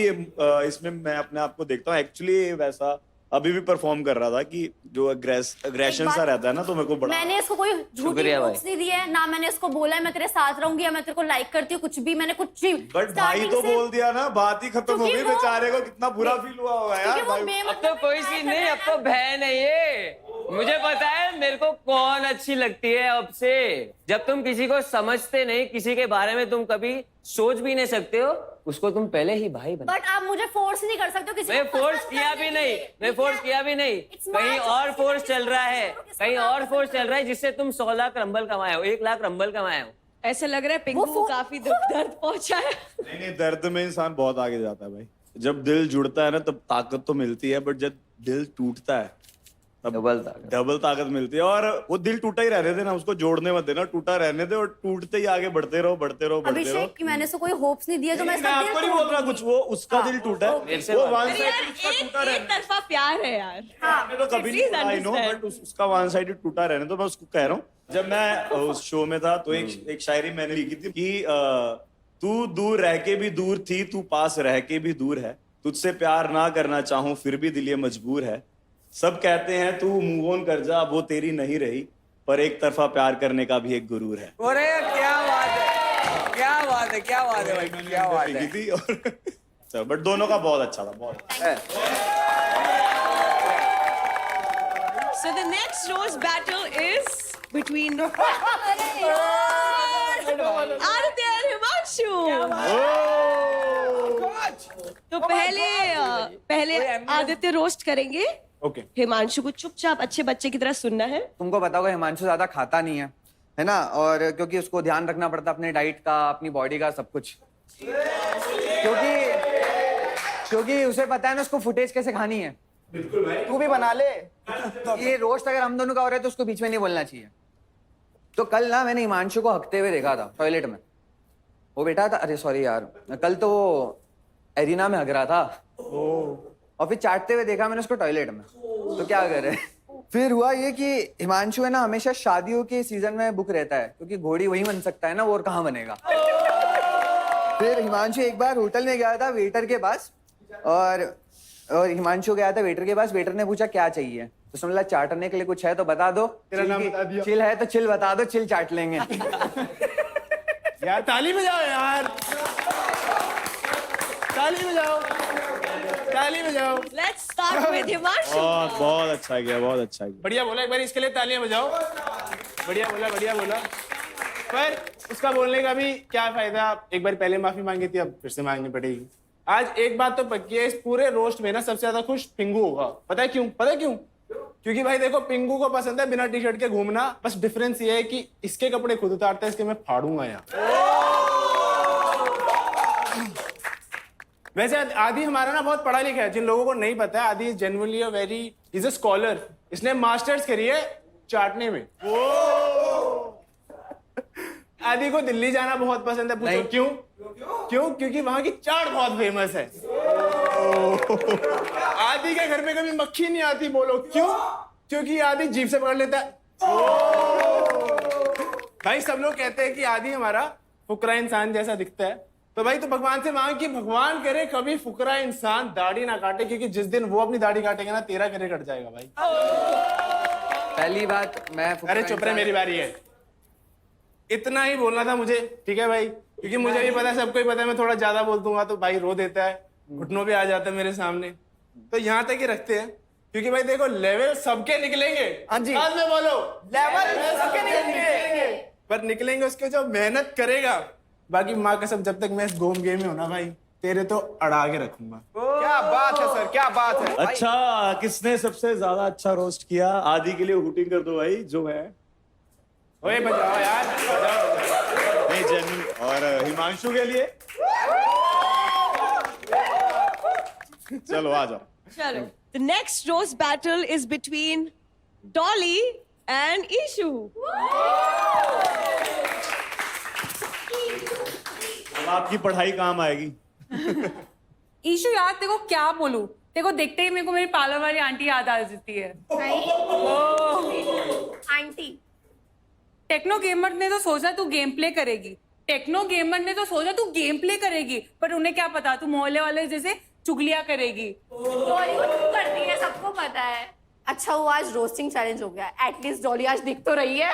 Speaker 3: इसमें मैं अपने आप को देखता हूँ, एक्चुअली वैसा अभी भी परफॉर्म कर रहा था कि जो अग्रेशन सा रहता है ना, तो मेरे को बड़ा।
Speaker 2: मैंने इसको कोई झूठी
Speaker 12: शुक्रिया भाई।
Speaker 2: नहीं दी है ना, मैंने इसको बोला है मैं तेरे साथ रहूंगी या मैं तेरे को लाइक करती हूँ, कुछ भी मैंने कुछ नहीं।
Speaker 3: बट भाई तो बोल दिया ना, बात ही खत्म हो गई, बेचारे को कितना बुरा फील हुआ होगा यार भाई।
Speaker 12: अब तो कोई सीन नहीं, अब तो बहन है ये। मुझे पता है मेरे को कौन अच्छी लगती है अब से। जब तुम किसी को समझते नहीं, किसी के बारे में तुम कभी सोच भी नहीं सकते हो, उसको तुम पहले ही भाई बना।
Speaker 2: बट आप मुझे फोर्स नहीं कर सकते हो किसी
Speaker 12: मैं
Speaker 2: को
Speaker 12: फोर्स
Speaker 2: पसंद
Speaker 12: किया
Speaker 2: करने
Speaker 12: भी
Speaker 2: के
Speaker 12: नहीं,
Speaker 2: लिए।
Speaker 12: मैं फोर्स किया भी नहीं, कहीं और फोर्स चल रहा है, कहीं और फोर्स चल रहा है जिससे तुम 100 लाख रंबल कमाए हो, 1 लाख रंबल कमाए हो।
Speaker 9: ऐसा लग रहा है पिंकू को काफी दर्द पहुंचा है।
Speaker 3: नहीं, दर्द में इंसान बहुत आगे जाता है भाई। जब दिल जुड़ता है ना तब ताकत तो मिलती है, बट जब दिल टूटता है तब डबल ताकत मिलती है। और वो दिल टूटा ही रहने देना, उसको जोड़ने मत देना, टूटा रहने दे और टूटते ही आगे बढ़ते रहो बढ़ते रहो बढ़ते रहो।
Speaker 2: अभिषेक की मैंने इसको कोई होप्स नहीं दिया जो मैं
Speaker 3: मैं आपको नहीं बोल रहा कुछ, वो उसका दिल टूटा है, वो वन साइड उसका टूटा
Speaker 9: एक
Speaker 3: रहने।
Speaker 9: तरफा प्यार है यार।
Speaker 3: मैंने तो कभी नहीं बोला, आई नो, बट उसका वन साइड टूटा रहने तो मैं उसको कह रहा हूँ। जब मैं उस शो में था तो एक शायरी मैंने लिखी थी कि तू दूर रह के भी दूर थी, तू पास रह के भी दूर है, तुझसे प्यार ना करना चाहूं फिर भी दिल ये मजबूर है, सब कहते हैं तू मूव ऑन कर जा, वो तेरी नहीं रही, पर एक तरफा प्यार करने का भी एक गुरूर है।
Speaker 7: अरे क्या बात है, क्या बात है, क्या बात है भाई, क्या बात है।
Speaker 3: लिखी थी और बट दोनों का बहुत अच्छा था, बहुत।
Speaker 9: So the next rose battle is between Aditya और हिमांशु। तो पहले आदित्य रोस्ट करेंगे,
Speaker 11: ओके।
Speaker 9: हिमांशु को चुपचाप अच्छे बच्चे की तरह सुनना है।
Speaker 7: तुमको पता होगा हिमांशु ज्यादा खाता नहीं है ना, और क्योंकि उसको ध्यान रखना पड़ता है अपने डाइट का, अपनी बॉडी का, सब कुछ, क्योंकि उसे पता है ना उसको फुटेज कैसे खानी है।
Speaker 4: बिल्कुल भाई, तू भी बना ले।
Speaker 7: ये रोस्ट अगर हम दोनों का हो रहा है तो उसको बीच में नहीं बोलना चाहिए। तो कल ना मैंने हिमांशु को हकते हुए देखा था टॉयलेट में, वो बेटा था, अरे सॉरी यार, कल तो वो एरिना में हग रहा था, और फिर चाटते हुए देखा मैंने उसको टॉयलेट में। तो क्या करे, फिर हुआ ये कि हिमांशु है ना हमेशा शादियों के सीजन में बुक रहता है, क्योंकि घोड़ी वही बन सकता है ना, वो और कहाँ बनेगा। फिर हिमांशु एक बार होटल में गया था वेटर के पास, और हिमांशु गया था वेटर के पास, वेटर ने पूछा क्या चाहिए, तो उसने बोला चाटने के लिए कुछ है तो बता दो,
Speaker 11: तेरा नाम बता दिया।
Speaker 7: चिल है तो चिल बता दो, चिल चाट लेंगे।
Speaker 11: यार ताली बजाओ यार, ताली बजाओ, ताली बजाओ।
Speaker 9: Let's start with Himanshu.
Speaker 3: बहुत अच्छा गया, बहुत अच्छा गया।
Speaker 11: बढ़िया बोला, एक बार इसके लिए तालियां बजाओ। बढ़िया बोला, बढ़िया बोला। पर उसका बोलने का भी क्या फायदा, एक बार पहले माफी मांगी थी, अब फिर से मांगनी पड़ेगी। आज एक बात तो पक्की है, इस पूरे रोस्ट में ना सबसे ज्यादा खुश पिंगू होगा। पता है क्यों? पता है क्यों? क्योंकि भाई देखो, पिंगू को पसंद है बिना टी शर्ट के घूमना, बस डिफरेंस ये है कि इसके कपड़े खुद उतारता है, इसके मैं फाड़ूंगा यहाँ। वैसे आदि हमारा ना बहुत पढ़ा लिखा है, जिन लोगों को नहीं पता है, आदि is genuinely a very, is a scholar. इसने मास्टर्स करी है चाटने में। आदि को दिल्ली जाना बहुत पसंद है। पूछो क्यों? क्यों? क्योंकि वहां की चाट बहुत फेमस है। आदि के घर में कभी मक्खी नहीं आती। बोलो क्यों? क्योंकि आदि जीभ से पकड़ लेता है। भाई सब लोग कहते हैं कि आदि हमारा फुकरा इंसान जैसा दिखता है, तो भाई तो भगवान से मांग कि भगवान करे कभी फुकरा इंसान दाढ़ी ना काटे, क्योंकि जिस दिन वो अपनी दाढ़ी काटेगा ना, तेरा करे कट जाएगा भाई।
Speaker 7: पहली बात मैं,
Speaker 11: अरे चुप रहे, मेरी बारी है। इतना ही बोलना था मुझे, ठीक है भाई, क्योंकि मुझे भी पता है, सबको ही पता है, मैं थोड़ा ज्यादा बोल दूंगा तो भाई रो देता है, घुटनों पे आ जाता है मेरे सामने। तो यहाँ तक ही रखते हैं, क्योंकि भाई देखो लेवल सबके निकलेंगे।
Speaker 4: हाँ जी,
Speaker 11: बाद में बोलो
Speaker 4: लेवल सबके निकलेंगे,
Speaker 11: पर निकलेंगे उसके जो मेहनत करेगा। बाकी माँ कसम, जब तक मैं इस गोम गेम में हूं ना भाई, तेरे तो अड़ा के रखूंगा।
Speaker 4: क्या बात है सर, क्या बात है।
Speaker 3: अच्छा, किसने सबसे ज्यादा अच्छा रोस्ट किया? आदि के लिए हुटिंग कर दो भाई, जो है
Speaker 11: ओए बजाओ यार, बजाओ।
Speaker 3: नहीं जेन्युइन। और हिमांशु के लिए चलो आ जाओ।
Speaker 9: चलो, the next roast battle is between Dolly and Ishu.
Speaker 3: अब आपकी पढ़ाई काम आएगी।
Speaker 6: ईशु यार तेरे को क्या बोलूं, तेरे को देखते ही मेरे को मेरी पार्लर वाली आंटी याद आ जाती है।
Speaker 2: आंटी
Speaker 6: टेक्नो गेमर ने तो सोचा तू गेम प्ले करेगी, टेक्नो गेमर ने तो सोचा तू गेम प्ले करेगी, पर उन्हें क्या पता तू मोहल्ले वाले जैसे चुगलियां करेगी।
Speaker 2: डॉली को चुप करती है, सबको पता है। अच्छा हुआ आज रोस्टिंग चैलेंज हो गया, एटलीस्ट डॉली आज दिख तो रही है।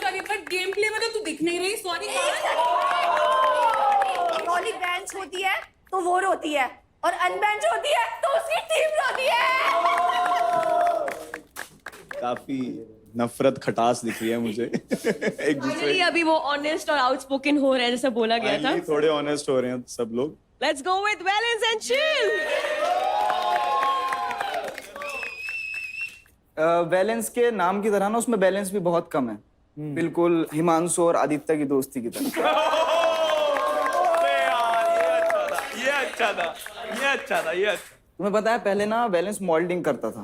Speaker 6: सॉरी पर गेम प्ले में तो तू दिख नहीं रही। सॉरी।
Speaker 2: डॉली बेंच होती है तो वो रोती है, और अनबेंच होती है तो उसकी टीम रोती है।
Speaker 3: काफी नफरत खटास दिख रही है मुझे एक दूसरे
Speaker 9: Finally, अभी वो ऑनेस्ट और आउटस्पोकन हो रहे हैं जैसे बोला गया था।
Speaker 3: Finally थोड़े ऑनेस्ट हो रहे हैं सब लोग।
Speaker 9: Let's go with Valens and Chill.
Speaker 4: Balance के नाम की तरह ना उसमें बैलेंस भी बहुत कम है, बिल्कुल हिमांशु और आदित्य की दोस्ती की तरह।
Speaker 10: ये अच्छा था।
Speaker 4: तुम्हें पता है पहले ना बैलेंस मॉडलिंग करता था।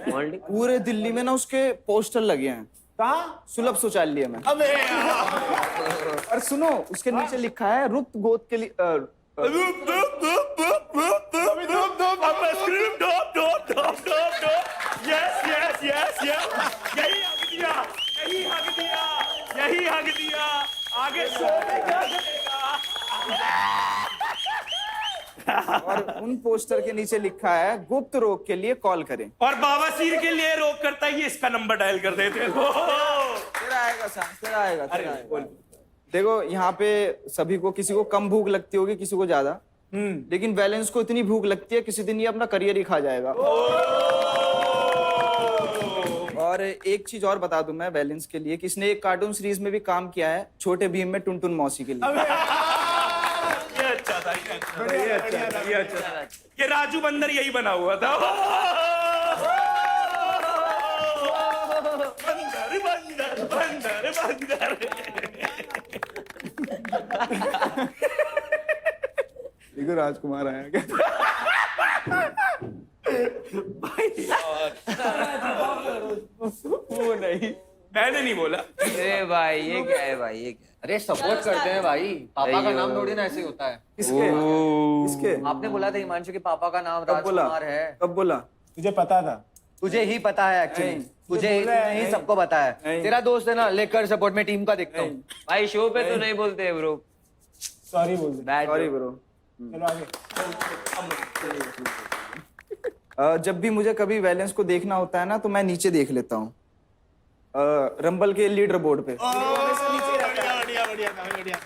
Speaker 12: मॉडलिंग?
Speaker 4: पूरे दिल्ली में ना उसके पोस्टर लगे हैं।
Speaker 11: कहाँ?
Speaker 4: सुलभ शौचालय में।
Speaker 11: अबे यार।
Speaker 4: और सुनो उसके नीचे लिखा है रुत गोद के लिए
Speaker 10: यही हक दिया। आगे शो में क्या करेगा?
Speaker 4: और उन पोस्टर के नीचे लिखा है गुप्त रोग के लिए कॉल करें।
Speaker 10: और बवासीर के लिए रोक करता है, ये इसका नंबर डायल कर देते हो।
Speaker 4: तेरा आएगा सांस, तेरा आएगा। देखो यहाँ पे सभी को, किसी को कम भूख लगती होगी, किसी को ज्यादा, लेकिन बैलेंस को इतनी भूख लगती है किसी दिन ये अपना करियर ही खा जाएगा। और एक चीज और बता दूं मैं बैलेंस के लिए कि इसने एक कार्टून सीरीज में भी काम किया है, छोटे भीम में टुनटुन मौसी के लिए।
Speaker 10: ये अच्छा था, ये अच्छा था। ये राजू बंदर यही बना हुआ था। बंदर बंदर बंदर
Speaker 4: देखो राजकुमार आया क्या?
Speaker 10: वो नहीं, मैंने नहीं बोला।
Speaker 12: अरे भाई ये क्या है भाई, ये क्या है?
Speaker 7: अरे सपोर्ट करते हैं भाई, पापा का नाम थोड़ी ना ऐसे ही होता है।
Speaker 4: किसके? किसके?
Speaker 7: आपने बोला था हिमांशु के पापा का नाम
Speaker 4: कब बोला?
Speaker 7: राजकुमार है।
Speaker 4: कब बोला?
Speaker 11: तुझे पता था?
Speaker 7: तुझे ही पता है एक्चुअली, तुझे ही सबको पता है। तेरा दोस्त है ना, लेकर सपोर्ट में टीम का देखता हूँ।
Speaker 12: भाई शो पे तो नहीं बोलते ब्रो।
Speaker 11: सॉरी बोल दे।
Speaker 4: Sorry bro.
Speaker 11: चलो आगे।
Speaker 4: जब भी मुझे कभी बैलेंस को देखना होता है ना तो मैं नीचे देख लेता हूँ, रंबल के लीडर बोर्ड पे।
Speaker 11: बढ़िया।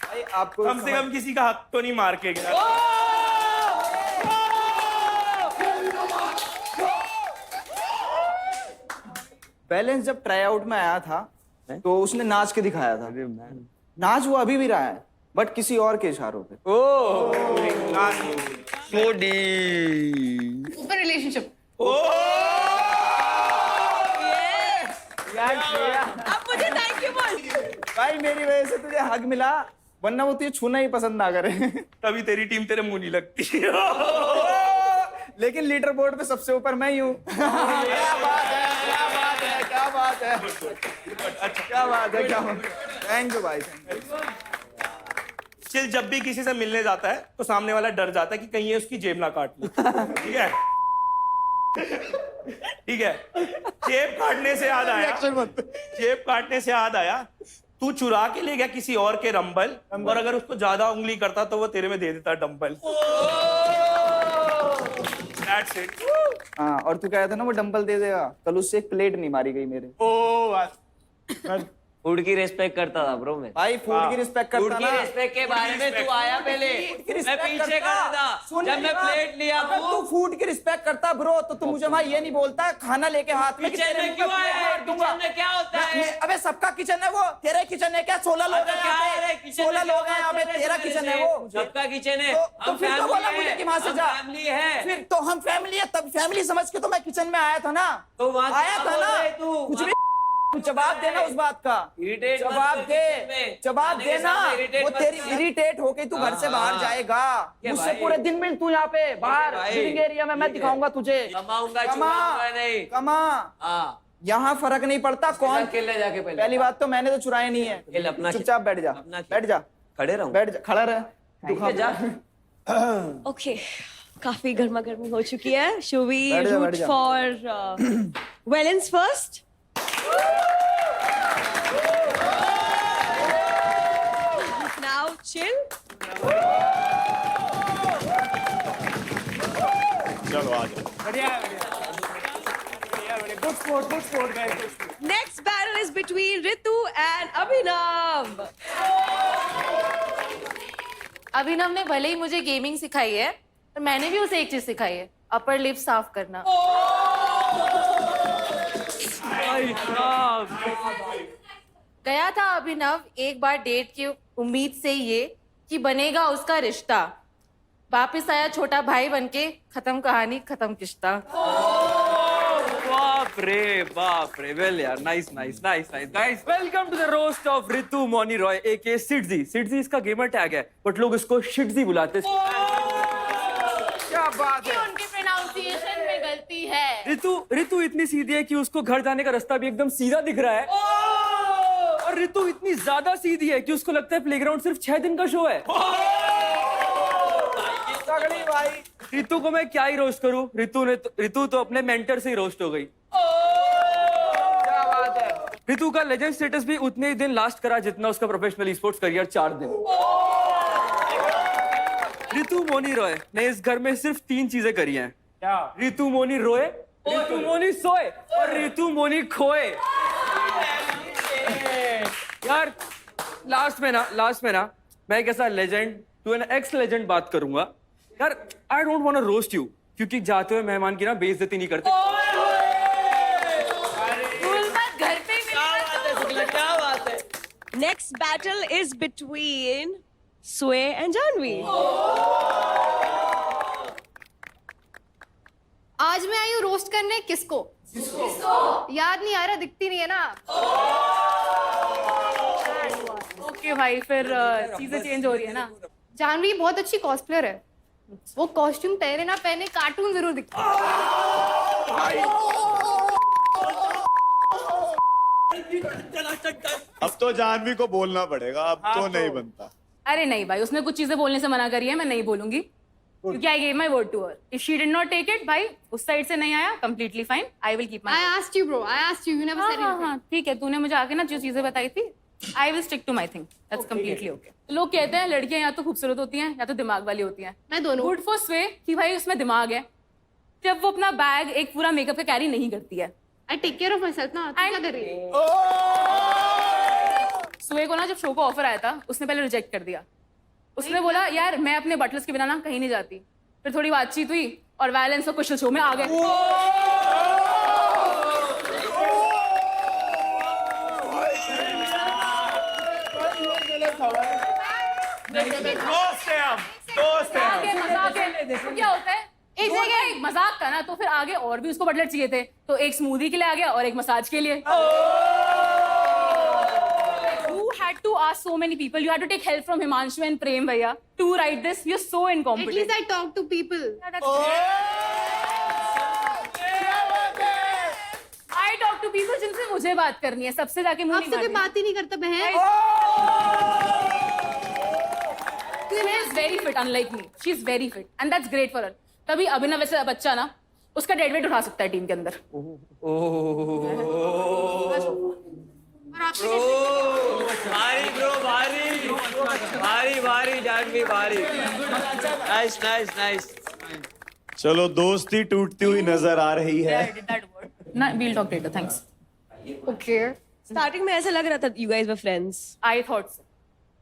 Speaker 4: भाई आपको
Speaker 10: कम से कम किसी का हक तो नहीं मार के गया।
Speaker 4: बैलेंस जब ट्राई आउट में आया था तो उसने नाच के दिखाया था। नाच वो अभी भी रहा है, बट किसी और के इशारों पे।
Speaker 6: ऊपर रिलेशनशिप।
Speaker 9: अब मुझे थैंक यू बोल।
Speaker 4: भाई मेरी वजह से तुझे हक मिला, वरना वो तुझे छूना ही पसंद ना करे।
Speaker 10: तभी तेरी टीम तेरे मुंह नहीं लगती।
Speaker 4: लेकिन लीडर बोर्ड पे सबसे ऊपर मैं ही हूँ। क्या बात है, क्या बात है, क्या बात है, क्या बात है, क्या बात। थैंक यू भाई, थैंक यू।
Speaker 10: चिल जब भी किसी से मिलने जाता है तो सामने वाला डर जाता है कि कहीं ये उसकी जेब ना काट ले। ठीक है, ठीक है। जेब काटने से याद आया, जेब काटने से याद आया, तू चुरा के ले गया किसी और के रंबल, और अगर उसको ज्यादा उंगली करता तो वो तेरे में दे देता डंबल। That's it.
Speaker 4: हाँ, और तू कह रहा था ना वो डंबल दे देगा, कल उससे एक प्लेट नहीं मारी गई मेरे।
Speaker 12: फूड की रिस्पेक्ट करता था ब्रो मैं।
Speaker 4: भाई फूड की रिस्पेक्ट
Speaker 12: फूड
Speaker 4: करता
Speaker 12: की
Speaker 4: ना।
Speaker 12: रिस्पेक्ट के बारे में तू आया पहले, मैं पीछे खड़ा था जब मैं प्लेट लिया।
Speaker 4: अगर तू फूड की रिस्पेक्ट करता ब्रो तो तू मुझे भाई ये नहीं बोलता खाना लेके हाथ में
Speaker 12: किचन में क्यों आया है? किचन में क्या होता है?
Speaker 4: अबे सबका किचन है वो, तेरा किचन है क्या? 16 लोग हैं यहाँ पे, 16 लोग हैं यहाँ पे, तेरा किचन है वो।
Speaker 12: सबका किचन है।
Speaker 4: तो फिर तो बोला मुझे कि वहां से जा।
Speaker 12: फैमिली है,
Speaker 4: फिर तो हम फैमिली है, तब फैमिली समझ के तो मैं किचन में आया था ना।
Speaker 12: तो वहां
Speaker 4: आया था ना, कुछ भी जवाब देना उस बात का,
Speaker 12: Irritate मत
Speaker 4: जवाब
Speaker 12: कर
Speaker 4: दे,
Speaker 12: kitchen में।
Speaker 4: जवाब
Speaker 12: खाने के
Speaker 4: देना।
Speaker 12: सामने irritate
Speaker 4: वो
Speaker 12: मत
Speaker 4: तेरी
Speaker 12: कर।
Speaker 4: इरिटेट होके तू घर से बाहर
Speaker 12: हाँ।
Speaker 4: जाएगा,
Speaker 12: ये
Speaker 4: मुझसे
Speaker 12: भाई।
Speaker 4: पूरे दिन मिल तू यहाँ पे बाहर
Speaker 12: भाई।
Speaker 4: लिविंग एरिया में, मैं
Speaker 12: ठीक है।
Speaker 4: दिखाऊंगा तुझे।
Speaker 12: कमाऊंगा,
Speaker 4: कमा
Speaker 12: चुराऊंगा नहीं।
Speaker 4: कमा,
Speaker 12: हाँ
Speaker 4: यहाँ फर्क नहीं पड़ता कौन।
Speaker 12: खेल ले जाके पहले।
Speaker 4: पहली बात तो मैंने तो चुराए नहीं है,
Speaker 12: खेल अपना खेल।
Speaker 4: चुपचाप बैठ जा,
Speaker 12: अपना खेल।
Speaker 4: बैठ जा,
Speaker 12: खड़े रहूं।
Speaker 4: बैठ जा, खड़ा रह।
Speaker 12: ठीक है, जा।
Speaker 9: ओके काफी गर्मा गर्मी हो चुकी है. शो वी
Speaker 4: बैठ जा,
Speaker 9: रूट
Speaker 4: बैठ जा।
Speaker 9: For valence first? Now chill.
Speaker 3: चलो आ जाओ।
Speaker 11: Good sport guys.
Speaker 9: Next battle is between Ritu and Abhinav.
Speaker 13: अभिनव ने भले ही मुझे गेमिंग सिखाई है, पर मैंने भी उसे एक चीज सिखाई है, अपर लिप साफ करना. गया था अभिनव एक बार डेट की उम्मीद से ये कि बनेगा उसका रिश्ता. वापिस आया छोटा भाई बनके, खत्म कहानी खत्म किस्ता.
Speaker 7: बाप रे, वेल यार, nice guys, welcome to the roast of Ritu Moni Roy aka सिडजी. सिडजी इसका गेमर टैग है, बट लोग इसको शिटजी बुलाते हैं. क्या बात है.
Speaker 13: उनके प्रोनाउंसिएशन में गलती है.
Speaker 7: रितु इतनी सीधी है कि उसको घर जाने का रास्ता भी एकदम सीधा दिख रहा है. और रितु इतनी ज्यादा सीधी है कि उसको लगता है प्लेग्राउंड सिर्फ 6 दिन का शो है. तगड़ी भाई. रितु को मैं क्या ही रोस्ट करूं. रितु तो अपने मेंटर से ही रोस्ट हो गई. क्या बात है. रितु का लेजेंड स्टेटस भी उतने ही दिन लास्ट करा जितना उसका प्रोफेशनल स्पोर्ट्स करियर 4 दिन. रितु मोनी रॉय ने इस घर में सिर्फ 3 चीजें करी हैं.
Speaker 11: क्या?
Speaker 7: रितु मोनी रोए, रितु मोनी सोए और रितु मोनी खोए. यार लास्ट में ना मैं एक ऐसा legend to an ex legend बात करूंगा. यार I don't want to roast you, क्योंकि जाते हुए मेहमान की ना बेइज्जती नहीं करते.
Speaker 13: घर पे भी
Speaker 12: क्या बात है.
Speaker 9: Next battle is between Sway and Janvi.
Speaker 5: आज मैं आई हूँ रोस्ट करने किसको? याद नहीं आ रहा, दिखती नहीं है ना.
Speaker 13: ओके भाई, फिर चीजें चेंज हो रही है ना.
Speaker 5: जानवी बहुत अच्छी कॉस्प्लेयर है. वो कॉस्ट्यूम पहने ना पहने कार्टून जरूर दिखता है.
Speaker 3: अब तो जानवी को बोलना पड़ेगा, अब तो नहीं बनता.
Speaker 13: अरे नहीं भाई, उसने कुछ चीजें बोलने से मना करी है, मैं नहीं बोलूंगी क्योंकि I gave my word to her. If she did not take it, भाई उस साइड से नहीं आया, completely fine. I will keep my.
Speaker 5: I asked you bro, I asked you, you never said anything.
Speaker 13: हाँ, ठीक है, तूने मुझे आके ना जो चीजें बताई थी, I will stick to my thing. That's completely okay. लोग कहते हैं लड़कियां या तो खूबसूरत होती हैं या तो दिमाग वाली होती हैं.
Speaker 5: मैं दोनों.
Speaker 13: गुड फॉर स्वे कि भाई उसमें दिमाग है, जब वो अपना बैग एक पूरा मेकअप का कैरी नहीं करती है.
Speaker 5: I take care of myself ना. तू क्या कर रही है?
Speaker 13: स्वे को ना जब शो को ऑफर आया था, उसने पहले रिजेक्ट कर दिया. उसने बोला यार मैं अपने बटलर्स के बिना ना कहीं नहीं जाती. फिर थोड़ी बातचीत हुई और वायलेंस और क्वेश्चन शो में आ गए. क्या होता है, एक जगह मजाक का ना, तो फिर आगे और भी उसको बटलर चाहिए थे, तो एक स्मूदी के लिए आ गया और एक मसाज के लिए. You had to ask so many people. You had to take help from Himanshu and Prem Bhaiya to write this. You're so
Speaker 5: At
Speaker 13: incompetent.
Speaker 5: least I talk to people.
Speaker 13: Yeah, that's I talk to people जिनसे मुझे बात करनी है, सबसे जाके मुंह नहीं
Speaker 5: आपसे कोई
Speaker 13: मारनी.
Speaker 5: बात ही नहीं करता बहन.
Speaker 13: She is very fit, unlike me. She is very fit, and that's great for her. तभी अभिनव वैसे बच्चा ना उसका डेड वेट उठा सकता है टीम के अंदर.
Speaker 12: भारी ब्रो, भारी जानवी, भारी. नाइस.
Speaker 3: चलो दोस्ती टूटती हुई नजर आ रही है.
Speaker 13: I did that word. ना, we'll talk later. Thanks.
Speaker 5: Okay.
Speaker 9: Starting में ऐसा लग रहा था you guys were friends.
Speaker 13: I thought so.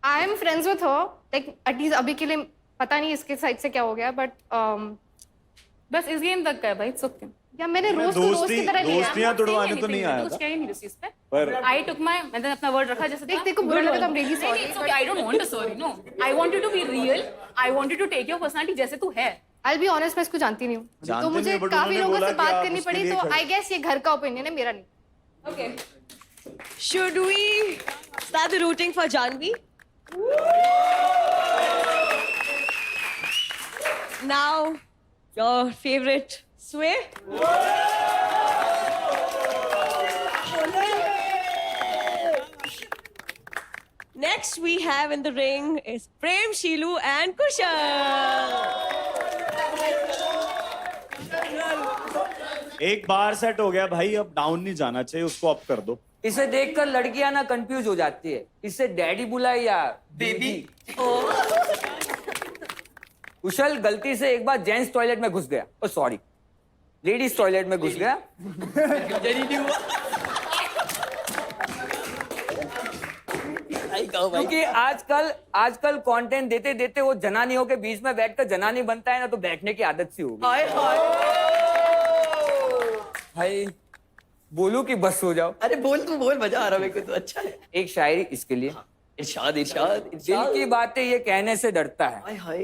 Speaker 5: I am friends with her. Like at least अभी के लिए पता नहीं इसके साइड से क्या हो गया, but
Speaker 13: बस इस गेम तक का है भाई. It's okay.
Speaker 5: या मैंने रोज की तरह लिया.
Speaker 3: दोस्तियां तुड़वाने तो नहीं आया
Speaker 13: कुछ
Speaker 3: था.
Speaker 13: कह ही नहीं उस चीज पे.
Speaker 3: पर
Speaker 13: I took my, मैंने अपना वर्ड रखा जैसे
Speaker 5: देख तेरे को बुरा लगा तो I'm really sorry.
Speaker 13: It's okay. I don't want to sorry. No. I want you to be real. I want you to take your personality जैसे तू है.
Speaker 5: I'll be honest, मैं इसको जानती नहीं हूँ.
Speaker 3: जानते
Speaker 5: तो मुझे
Speaker 3: नहीं, but
Speaker 5: काफी
Speaker 3: उन्होंने
Speaker 5: लोगों
Speaker 3: बोला
Speaker 5: से
Speaker 3: कि
Speaker 5: बात
Speaker 3: आप
Speaker 5: करनी
Speaker 3: उसके
Speaker 5: पड़ी,
Speaker 3: लिए
Speaker 5: तो
Speaker 3: खड़े.
Speaker 5: I guess ये घर का ओपिनियन है, मेरा नहीं.
Speaker 13: Okay.
Speaker 9: Should we start the rooting for Janvi? Now, your favorite Sway? Next we have in the ring is Prem, Sheelu and Kushal.
Speaker 3: एक बार सेट हो गया भाई, अब डाउन नहीं जाना चाहिए, उसको अप कर दो।
Speaker 12: इसे देखकर लड़कियां ना कंफ्यूज हो जाती है, इससे डैडी बुलाए या बेबी। कुशल गलती से एक बार जेंट्स टॉयलेट में घुस गया, ओ सॉरी लेडीज टॉयलेट में घुस गया। क्योंकि आजकल कंटेंट देते देते वो जनानियों के बीच में बैठकर जनानी बनता है ना, तो बैठने की आदत सी होगी। भाई बोलू कि बस हो जाओ?
Speaker 8: अरे बोल, तू बोल, मजा आ रहा है मेरे को तो, अच्छा है।
Speaker 12: एक शायरी इसके लिए।
Speaker 8: इरशाद इरशाद
Speaker 12: दिल की बातें ये कहने से डरता है,
Speaker 8: हाय हाय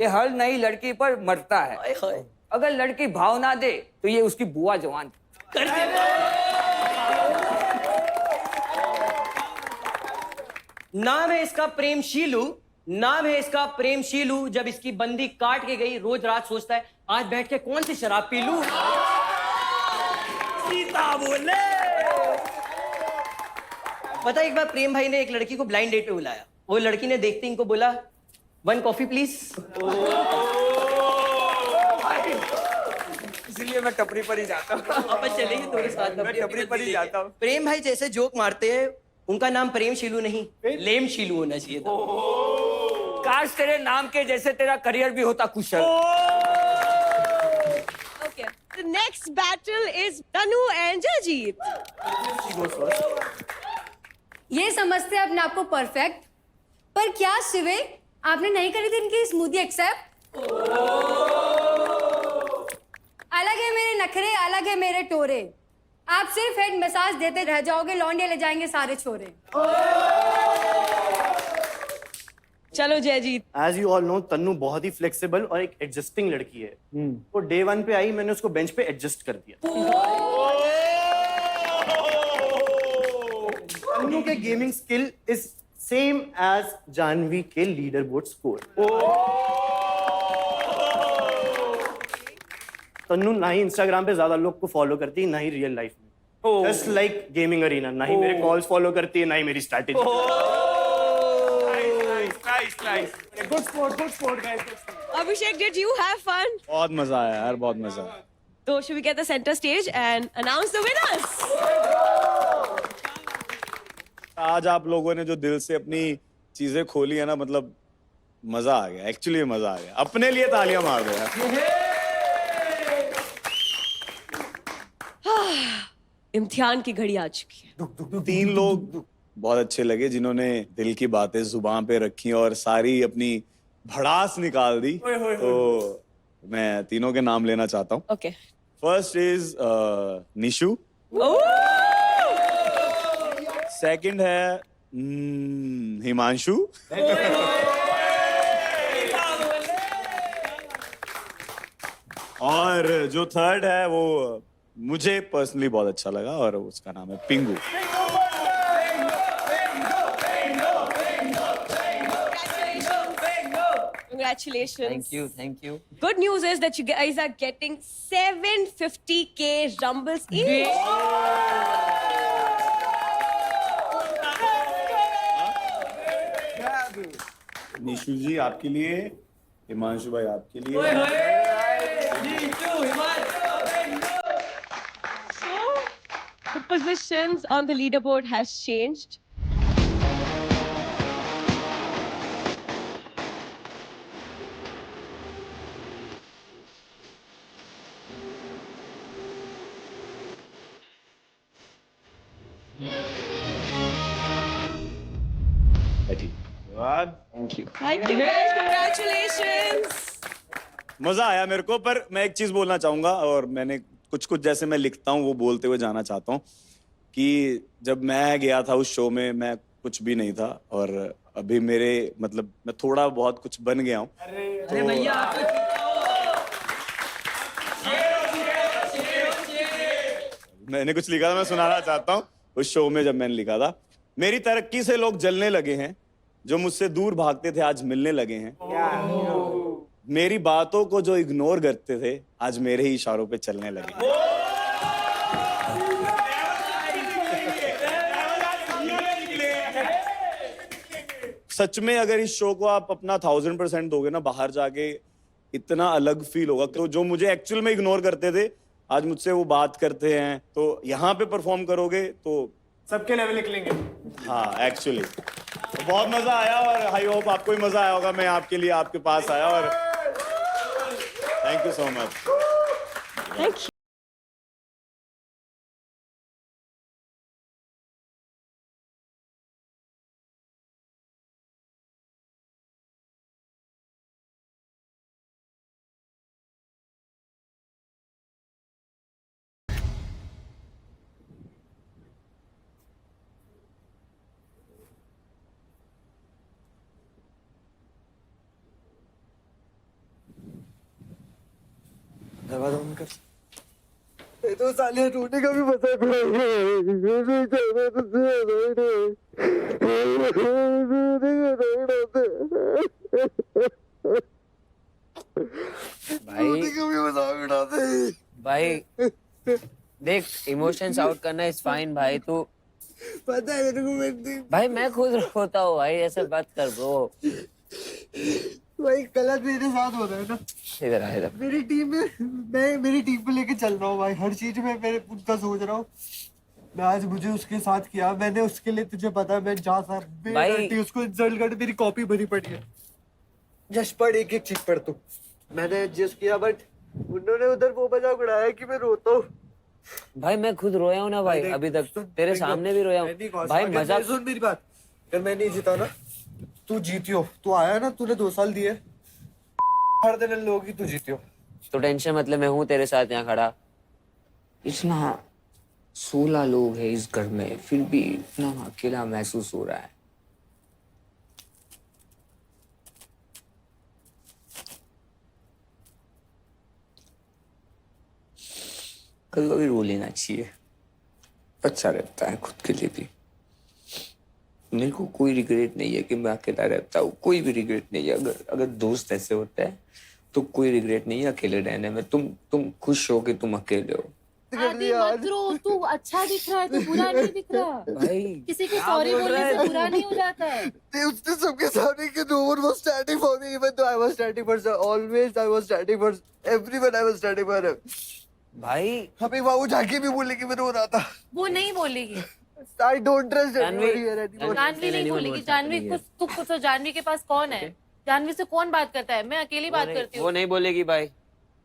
Speaker 12: ये हर नई लड़की पर मरता है।
Speaker 8: हाय हाय।
Speaker 12: अगर लड़की भाव ना दे तो ये उसकी बुआ जवान।
Speaker 14: नाम है इसका प्रेम शीलू, नाम है इसका प्रेम शीलू। जब इसकी बंदी काट के गई, रोज रात सोचता है आज बैठ के कौन सी शराब पी लूं। सीता बोले। पता है, एक बार प्रेम भाई ने एक लड़की को ब्लाइंड डेट पे बुलाया। वो लड़की ने देखते इनको बोला 1 कॉफी प्लीज।
Speaker 12: इसलिए मैं टपरी पर ही जाता हूँ।
Speaker 14: अपन चलेंगे तुम्हारे साथ।
Speaker 12: मैं टपरी पर ही जाता हूँ।
Speaker 14: प्रेम भाई जैसे जोक मारते हैं, उनका नाम प्रेम शीलू नहीं लेम शीलू होना चाहिए था।
Speaker 12: काश तेरे नाम के जैसे तेरा करियर भी होता कुशल।
Speaker 9: Okay. The next battle is Tanu and Jajit.
Speaker 2: ये समझते हैं अपने आप को परफेक्ट, पर क्या शिवे आपने नहीं करी थी इनकी स्मूदी एक्सेप्ट? अलग है मेरे नखरे, अलग है मेरे टोरे, आप सिर्फ हेड मसाज देते रह जाओगे, लौंडे ले जाएंगे सारे छोरे।
Speaker 9: चलो Jayjeet.
Speaker 8: As you all know, Tannu बहुत ही फ्लेक्सिबल और एक एडजस्टिंग लड़की है। वो डे 1 पे आई, मैंने उसको बेंच पे एडजस्ट कर दिया। तन्नू के gaming skill is same as Janvi के लीडर बोर्ड स्कोर। तन्नू ना ही इंस्टाग्राम पे ज्यादा लोग को फॉलो करती है, ना ही रियल लाइफ में। जस्ट लाइक गेमिंग अरीना, ना ही मेरे कॉल्स फॉलो करती है, ना ही मेरी strategy.
Speaker 11: Good sport guys.
Speaker 9: Abhishek, did you have fun?
Speaker 3: बहुत मजा आया यार, बहुत मजा आया।
Speaker 9: So should we get the center stage and announce the winners?
Speaker 3: आज आप लोगों ने जो दिल से अपनी चीजें खोली है ना, मतलब मजा आ गया, एक्चुअली मजा आ गया। अपने लिए तालियां मार दो यार।
Speaker 9: इम्तिहान की घड़ी आ चुकी है।
Speaker 3: 3 लोग बहुत अच्छे लगे जिन्होंने दिल की बातें जुबान पे रखी और सारी अपनी भड़ास निकाल दी। तो मैं तीनों के नाम लेना चाहता हूँ।
Speaker 9: Okay.
Speaker 3: First is Nishu, second है हिमांशु, और जो थर्ड है वो मुझे पर्सनली बहुत अच्छा लगा और उसका नाम है पिंगू।
Speaker 9: Congratulations.
Speaker 14: Thank you.
Speaker 9: Good news is that you guys are getting 750k rumbles each.
Speaker 3: Nishu ji आपके लिए, हिमांशु भाई आपके लिए।
Speaker 9: So, the positions on the leaderboard has changed.
Speaker 14: Thank you.
Speaker 9: Thank you guys. Congratulations.
Speaker 3: मजा आया मेरे को, पर मैं एक चीज बोलना चाहूंगा और मैंने कुछ जैसे मैं लिखता हूँ वो बोलते हुए जाना चाहता हूँ कि जब मैं गया था उस शो में मैं कुछ भी नहीं था और अभी मेरे मतलब मैं थोड़ा बहुत कुछ बन गया हूँ।
Speaker 14: अरे भैया आप तो
Speaker 3: मैंने कुछ लिखा था, मैं सुनाना चाहता हूँ उस शो में जब मैंने लिखा था। मेरी तरक्की से लोग जलने लगे हैं, जो मुझसे दूर भागते थे आज मिलने लगे हैं। मेरी बातों को जो इग्नोर करते थे आज मेरे ही इशारों पे चलने लगे। सच में अगर इस शो को आप अपना 1000% दोगे ना, बाहर जाके इतना अलग फील होगा। तो जो मुझे एक्चुअल में इग्नोर करते थे आज मुझसे वो बात करते हैं। तो यहाँ पे परफॉर्म करोगे तो
Speaker 11: सबके लेवल निकलेंगे।
Speaker 3: हाँ एक्चुअली तो बहुत मजा आया और आई होप आपको भी मजा आया होगा। मैं आपके लिए आपके पास आया और thank you so much.
Speaker 9: Thank you.
Speaker 7: दरवाजा बंद कर।
Speaker 8: तो साले रोने का भी मजाक
Speaker 12: भाई भाई देख, इमोशंस आउट करना इज फाइन भाई। तू
Speaker 8: पता है मेरे को
Speaker 12: भाई मैं खुद रोता हूँ भाई, ऐसे बात कर ब्रो।
Speaker 8: भाई गलत मेरे साथ हो रहा है ना।
Speaker 12: इधर आ इधर।
Speaker 8: मेरी टीम में मैं मेरी टीम को लेके चल रहा हूँ भाई, हर चीज में मैं उनका सोच रहा हूँ। मैं आज मुझे उसके साथ किया, मैंने उसके लिए तुझे पता है मैं जहाँ
Speaker 12: भाई
Speaker 8: उसको इंसल्ट कर मेरी कॉपी भरी पड़ी है। जस्ट पढ़, एक एक चीज पढ़ तू। मैंने एडजस्ट किया बट उन्होंने उधर वो मजाक उड़ाया कि मैं रोता हूँ।
Speaker 12: भाई मैं खुद रोया हूँ ना भाई, अभी तक तेरे सामने भी रोया हूँ भाई। मजाक
Speaker 8: सुन मेरी बात, अगर मैं नहीं जीता ना, तू जीतियो। तू आया ना, तूने 2 साल दिए, हर दिन लोग ही तू जीतियो।
Speaker 12: तो टेंशन मतलब मैं हूँ तेरे साथ यहाँ खड़ा। इतना 16 लोग हैं इस घर में, फिर भी इतना अकेला महसूस हो रहा है। कल भी रो लेना चाहिए, अच्छा रहता है खुद के लिए भी। मेरे को कोई रिग्रेट नहीं है कि मैं अकेला रहता हूँ, कोई भी रिग्रेट नहीं है। अगर दोस्त ऐसे होते हैं तो कोई रिग्रेट नहीं है अकेले रहने में। तुम खुश हो कि तुम अकेले हो।
Speaker 13: आदि मत रो, तू अच्छा दिख रहा है, तू बुरा नहीं दिख रहा
Speaker 12: भाई
Speaker 13: किसी को सॉरी बोलने से बुरा नहीं हो जाता है।
Speaker 8: उसने सबके सामने कि no one was standing for me, even though I was standing for her. Always I was standing for everyone. I was standing for her.
Speaker 12: भाई
Speaker 8: अभी वो जाके भी बोलेगी मैं रो रहा था।
Speaker 13: वो नहीं बोलेगी।
Speaker 8: I don't trust anybody here anymore.
Speaker 13: Janvi नहीं बोलेगी। जानवी तू तो जानवी के पास कौन है? जानवी से कौन बात करता है? मैं अकेली बात करती हूँ।
Speaker 12: वो नहीं बोलेगी भाई,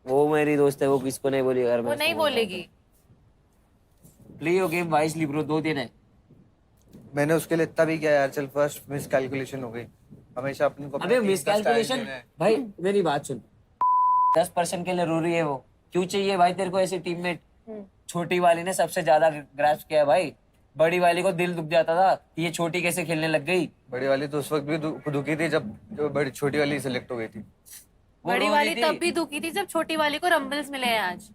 Speaker 12: वो मेरी दोस्त है, वो किसको नहीं बोलेगी।
Speaker 13: वो नहीं बोलेगी।
Speaker 12: Play your game wisely bro, 2 दिन है।
Speaker 7: मैंने उसके लिए इतना भी किया यार। चल फर्स्ट मिस कैलकुलेशन हो गई। हमेशा अपने को
Speaker 12: अबे मिस कैलकुलेशन भाई, मेरी बात सुन। 10% के लिए रो रही है वो, क्यों चाहिए भाई तेरे को ऐसी टीममेट? छोटी वाली ने सबसे ज्यादा ग्रैस्प किया भाई। बड़ी वाली को दिल दुख जाता था कि ये छोटी कैसे खेलने लग गई।
Speaker 7: बड़ी वाली तो उस वक्त भी दुखी थी जब बड़ी छोटी वाली सिलेक्ट हो गई थी।
Speaker 13: बड़ी वाली तब भी दुखी थी जब छोटी वाली को रंबल्स मिले हैं आज।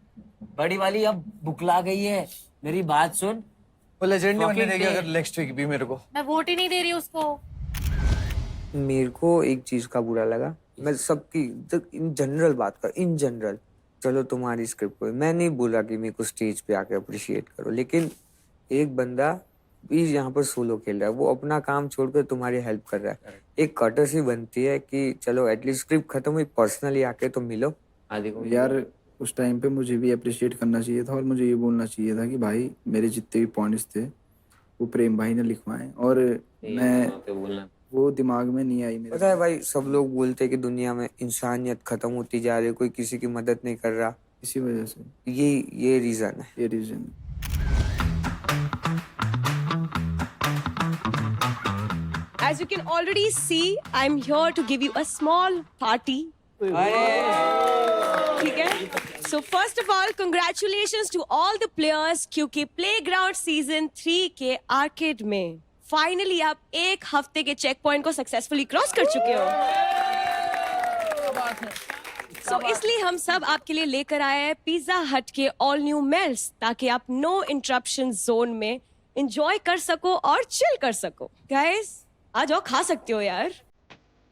Speaker 12: बड़ी वाली अब बुकला गई है, मेरी बात सुन।
Speaker 7: वो लेजेंड नहीं बनने देगी अगर नेक्स्ट वीक भी मेरे को।
Speaker 13: मैं वोट ही नहीं दे रही उसको।
Speaker 15: मेरे को एक चीज का बुरा लगा, मैं सबकी इन जनरल बात कर, इन जनरल। चलो तुम्हारी स्क्रिप्ट को मैं नहीं बोला कि मेरे को स्टेज पे आके अप्रिशिएट करो, लेकिन एक बंदा भी यहाँ पर सोलो खेल रहा है, वो अपना काम छोड़कर तुम्हारी हेल्प कर रहा है। एक कर्टसी बनती है कि चलो एटलीस्ट स्क्रिप्ट खत्म हुई, पर्सनली आके तो मिलो।
Speaker 4: यार उस टाइम पे मुझे भी अप्रिशिएट करना चाहिए था और मुझे ये बोलना चाहिए था कि भाई मेरे जितने भी पॉइंट्स थे वो प्रेम भाई ने लिखवाए और मैं वो दिमाग में नहीं आई मेरे।
Speaker 15: पता है भाई, सब लोग बोलते हैं कि दुनिया में इंसानियत खत्म होती जा रही है, कोई किसी की मदद नहीं कर रहा।
Speaker 4: इसी वजह से
Speaker 15: ये रीजन है।
Speaker 4: ये reason.
Speaker 9: As you can already see, I'm here to give you a small party. ठीक है? So first of all, congratulations to all the players क्योंकि Playground Season 3 के आर्केड में फाइनली आप 1 हफ्ते के चेक पॉइंट को सक्सेसफुली क्रॉस कर चुके हो। So इसलिए हम सब आपके लिए लेकर आए हैं पिज्जा हट के ऑल न्यू मेल्स, ताकि आप नो इंटरप्शन जोन में एंजॉय कर सको और चिल कर सको। गाइस आ जाओ, खा सकते हो यार।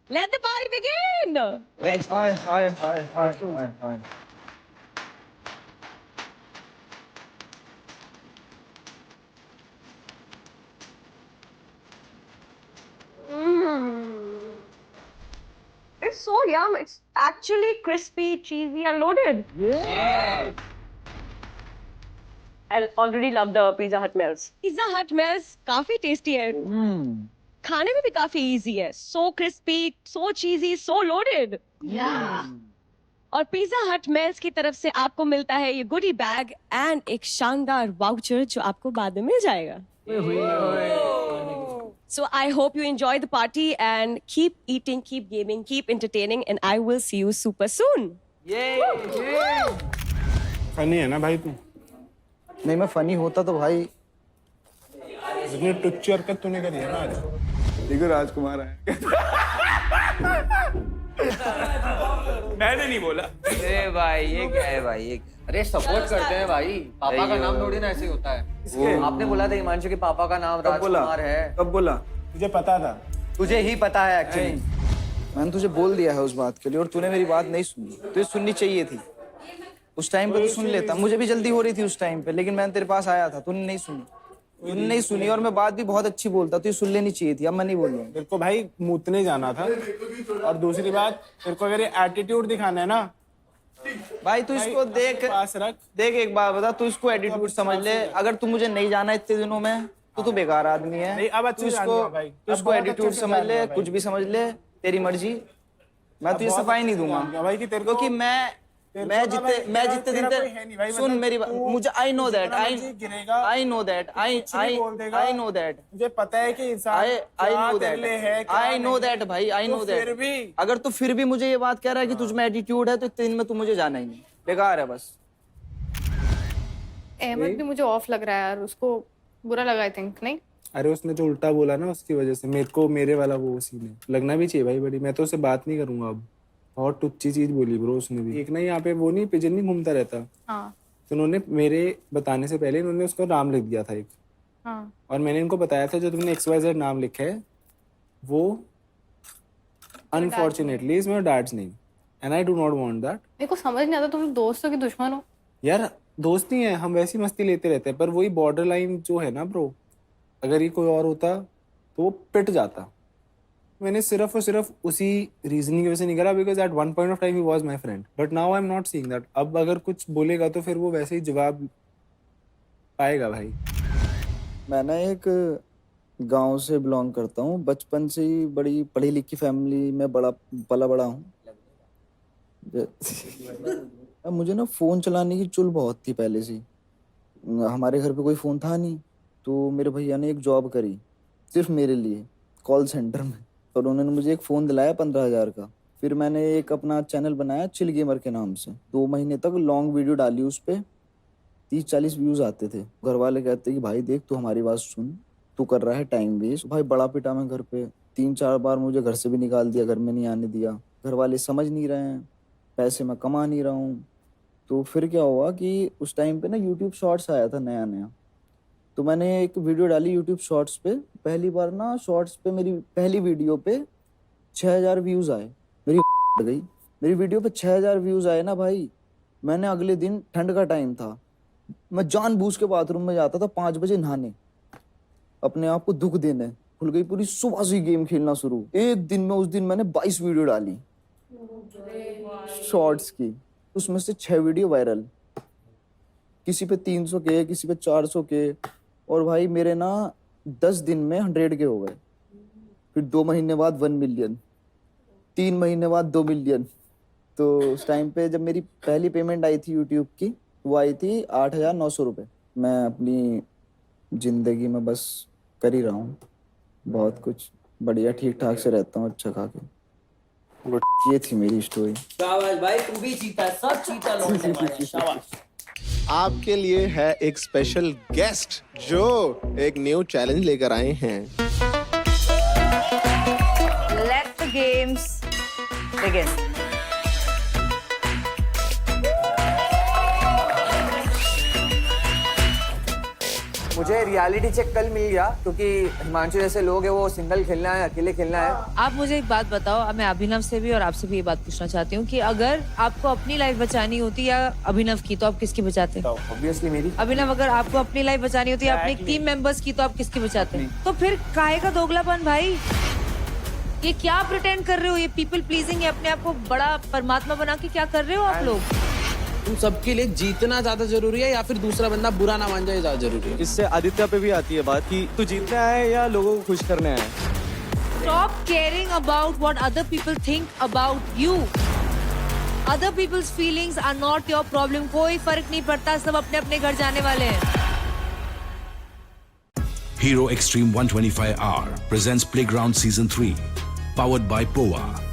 Speaker 9: Let the party begin.
Speaker 4: Hi.
Speaker 9: It's so yum. It's actually crispy, cheesy, and loaded. Yeah. I already love the Pizza Hut meals. Pizza Hut meals काफी tasty है। खाने में भी काफी easy है। So crispy, so cheesy, so loaded. Yeah. और Pizza Hut meals की तरफ से आपको मिलता है ये goodie bag and एक शानदार voucher जो आपको बाद में मिल जाएगा। So I hope you enjoy the party and keep eating, keep gaming, keep entertaining, and I will see you super soon.
Speaker 11: Funny है ना भाई तू?
Speaker 4: नहीं, मैं फनी होता तो भाई
Speaker 11: इतनी टुच्ची हरकत तूने करी है ना आज।
Speaker 4: देखो राजकुमार है।
Speaker 10: मैंने नहीं बोला।
Speaker 12: अरे भाई ये क्या है भाई, ये
Speaker 7: अरे सपोर्ट करते हैं भाई, पापा का नाम थोड़ी ना ऐसे ही होता है। आपने बोला था हिमांशु के पापा का नाम राजकुमार है।
Speaker 4: कब बोला?
Speaker 11: तुझे पता था?
Speaker 7: तुझे ही पता है एक्चुअली।
Speaker 4: मैंने तुझे बोल दिया है उस बात के लिए और तूने मेरी बात नहीं सुनी। तुझे सुननी चाहिए थी उस टाइम पे, तो सुन लेता। मुझे भी जल्दी हो रही थी उस टाइम पे, लेकिन मैंने तेरे पास आया था, तूने नहीं सुनी। तूने नहीं सुनी और मैं बात भी बहुत अच्छी बोलता, तुझे सुन लेनी चाहिए थी। अब मैं नहीं बोल रहा हूँ।
Speaker 11: तेरे को भाई मूतने जाना था। और दूसरी बात, तेरे को अगर ये एटीट्यूड दिखाना है ना
Speaker 4: भाई, तू इसको देख,
Speaker 11: पास रख।
Speaker 4: देख एक बात बता, तू इसको एटीट्यूड समझ ले। अगर तू मुझे नहीं जाना इतने दिनों में तो तू बेकार आदमी है।
Speaker 11: नहीं, अब अच्छे जान गया भाई।
Speaker 4: तू इसको एटीट्यूड समझ ले, कुछ भी समझ ले, तेरी मर्जी। मैं तुझे सफाई नहीं दूंगा
Speaker 11: भाई कि तेरे को,
Speaker 4: क्योंकि मैं जितने दिन तक सुन मेरी बात, मुझे I know that, I know that, I know that,
Speaker 11: मुझे पता है कि इंसान
Speaker 4: आई नो दैट भाई, आई नो दैट। अगर तू फिर भी मुझे ये बात कह रहा है कि तुझ में एटीट्यूड है तो इतने दिन में तू मुझे जाना ही नहीं, बेकार है बस।
Speaker 5: अहमद भी मुझे ऑफ लग रहा है यार, उसको बुरा लगा आई थिंक। नहीं
Speaker 11: अरे उसने जो उल्टा बोला ना उसकी वजह से मेरे को मेरे वाला वो सीन है। लगना भी चाहिए भाई बड़ी। मैं तो उससे बात नहीं करूंगा अब। बहुत टुच्ची चीज बोली ब्रो उसने भी। एक ना यहाँ पे वो नहीं पिजन नहीं घूमता रहता।
Speaker 5: हाँ।
Speaker 11: तो उन्होंने मेरे बताने से पहले उन्होंने उसको नाम लिख दिया था एक।
Speaker 5: हाँ।
Speaker 11: और मैंने इनको बताया था जो तुमने XYZ नाम लिखा है वो unfortunately is my dad's name and I do not want that.
Speaker 5: मेरे को समझ नहीं आता तुम लोग दोस्त हो कि दुश्मन हो?
Speaker 11: यार दोस्त नहीं है, हम वैसी मस्ती लेते रहते हैं, पर वही बॉर्डर लाइन जो है ना ब्रो, अगर ये कोई और होता तो वो पिट जाता। मैंने सिर्फ और सिर्फ उसी रीजनिंग की वजह से नहीं करा, because at one point of time he was my friend, but now I am not seeing that. अब अगर कुछ बोलेगा तो फिर वो वैसे ही जवाब पाएगा भाई।
Speaker 4: मैं ना एक गांव से बिलोंग करता हूँ, बचपन से ही बड़ी पढ़ी लिखी फैमिली में बड़ा हूँ। मुझे ना फ़ोन चलाने की चुल बहुत थी पहले से। हमारे घर पे कोई फ़ोन था नहीं, तो मेरे भैया ने एक जॉब करी सिर्फ मेरे लिए कॉल सेंटर में, और उन्होंने मुझे एक फ़ोन दिलाया 15,000 का। फिर मैंने एक अपना चैनल बनाया चिल गेमर के नाम से। 2 महीने तक लॉन्ग वीडियो डाली, उस पर 30-40 व्यूज़ आते थे। घर वाले कहते कि भाई देख, तू हमारी बात सुन, तू कर रहा है टाइम वेस्ट। भाई बड़ा पिटा मैं घर पे, 3-4 बार मुझे घर से भी निकाल दिया, घर में नहीं आने दिया। घर वाले समझ नहीं रहे हैं, पैसे मैं कमा नहीं रहा हूँ। तो फिर क्या हुआ कि उस टाइम पे ना यूट्यूब शॉर्ट्स आया था नया, तो मैंने एक वीडियो डाली यूट्यूब शॉर्ट्स पे। पहली बार ना शॉर्ट्स पे मेरी पहली वीडियो पे 6,000 व्यूज़ आए। मेरी वीडियो पे 6,000 व्यूज़ आए ना भाई। मैंने अगले दिन, ठंड का टाइम था, मैं जानबूझ के बाथरूम में जाता था 5 बजे नहाने, अपने आप को दुख देने। खुल गई पूरी, सुबह से गेम खेलना शुरू। एक दिन में, उस दिन मैंने 22 वीडियो डाली शॉर्ट्स की, उसमें से 6 वीडियो वायरल, किसी पे 300 के, किसी पे 400 के। और भाई मेरे ना 10 दिन में 100 के हो गए। फिर 2 महीने बाद 1 मिलियन, 3 महीने बाद 2 मिलियन। तो उस टाइम पे जब मेरी पहली पेमेंट आई थी यूट्यूब की, वो आई थी 8,900 रुपये। मैं अपनी ज़िंदगी में बस कर ही रहा हूँ बहुत कुछ, बढ़िया ठीक ठाक से रहता हूँ, अच्छा खा के। ये थी मेरी स्टोरी।
Speaker 14: शाबाश भाई, तू भी जीता, सब जीता लोग ने। शाबाश।
Speaker 16: आपके लिए है एक स्पेशल गेस्ट जो एक न्यू चैलेंज लेकर आए हैं।
Speaker 13: Let the games begin.
Speaker 7: मुझे रियलिटी चेक कल मिल गया क्योंकि हिमांशु जैसे लोग हैं वो सिंगल खेलना है, अकेले खेलना है।
Speaker 17: आप मुझे एक बात बताओ, मैं अभिनव से भी और आपसे भी ये बात पूछना चाहती हूँ कि अगर आपको अपनी लाइफ बचानी होती या अभिनव की, तो आप किसकी बचाते?
Speaker 7: ऑब्वियसली मेरी।
Speaker 17: अभिनव, अगर आपको अपनी लाइफ बचानी होती है अपने टीम मेंबर्स की, तो आप किसकी बचाते? तो फिर काहे का दोगलापन भाई? ये क्या प्रिटेंड कर रहे हो? ये पीपल प्लीजिंग, ये अपने आप को बड़ा परमात्मा बना के क्या कर रहे हो आप लोग?
Speaker 18: तुम सबके लिए जीतना ज्यादा जरूरी है या फिर दूसरा बंदा बुरा ना मान जाए ज्यादा जरूरी है?
Speaker 3: इससे आदित्य पे भी आती है बात कि तू जीतने आया है या लोगों को खुश करने आया है।
Speaker 17: Stop caring about what other people think about you. Other people's feelings are not your problem. कोई फर्क नहीं पड़ता, सब अपने अपने घर जाने वाले हैं।
Speaker 1: Hero Extreme 125R presents Playground Season 3, powered by POA.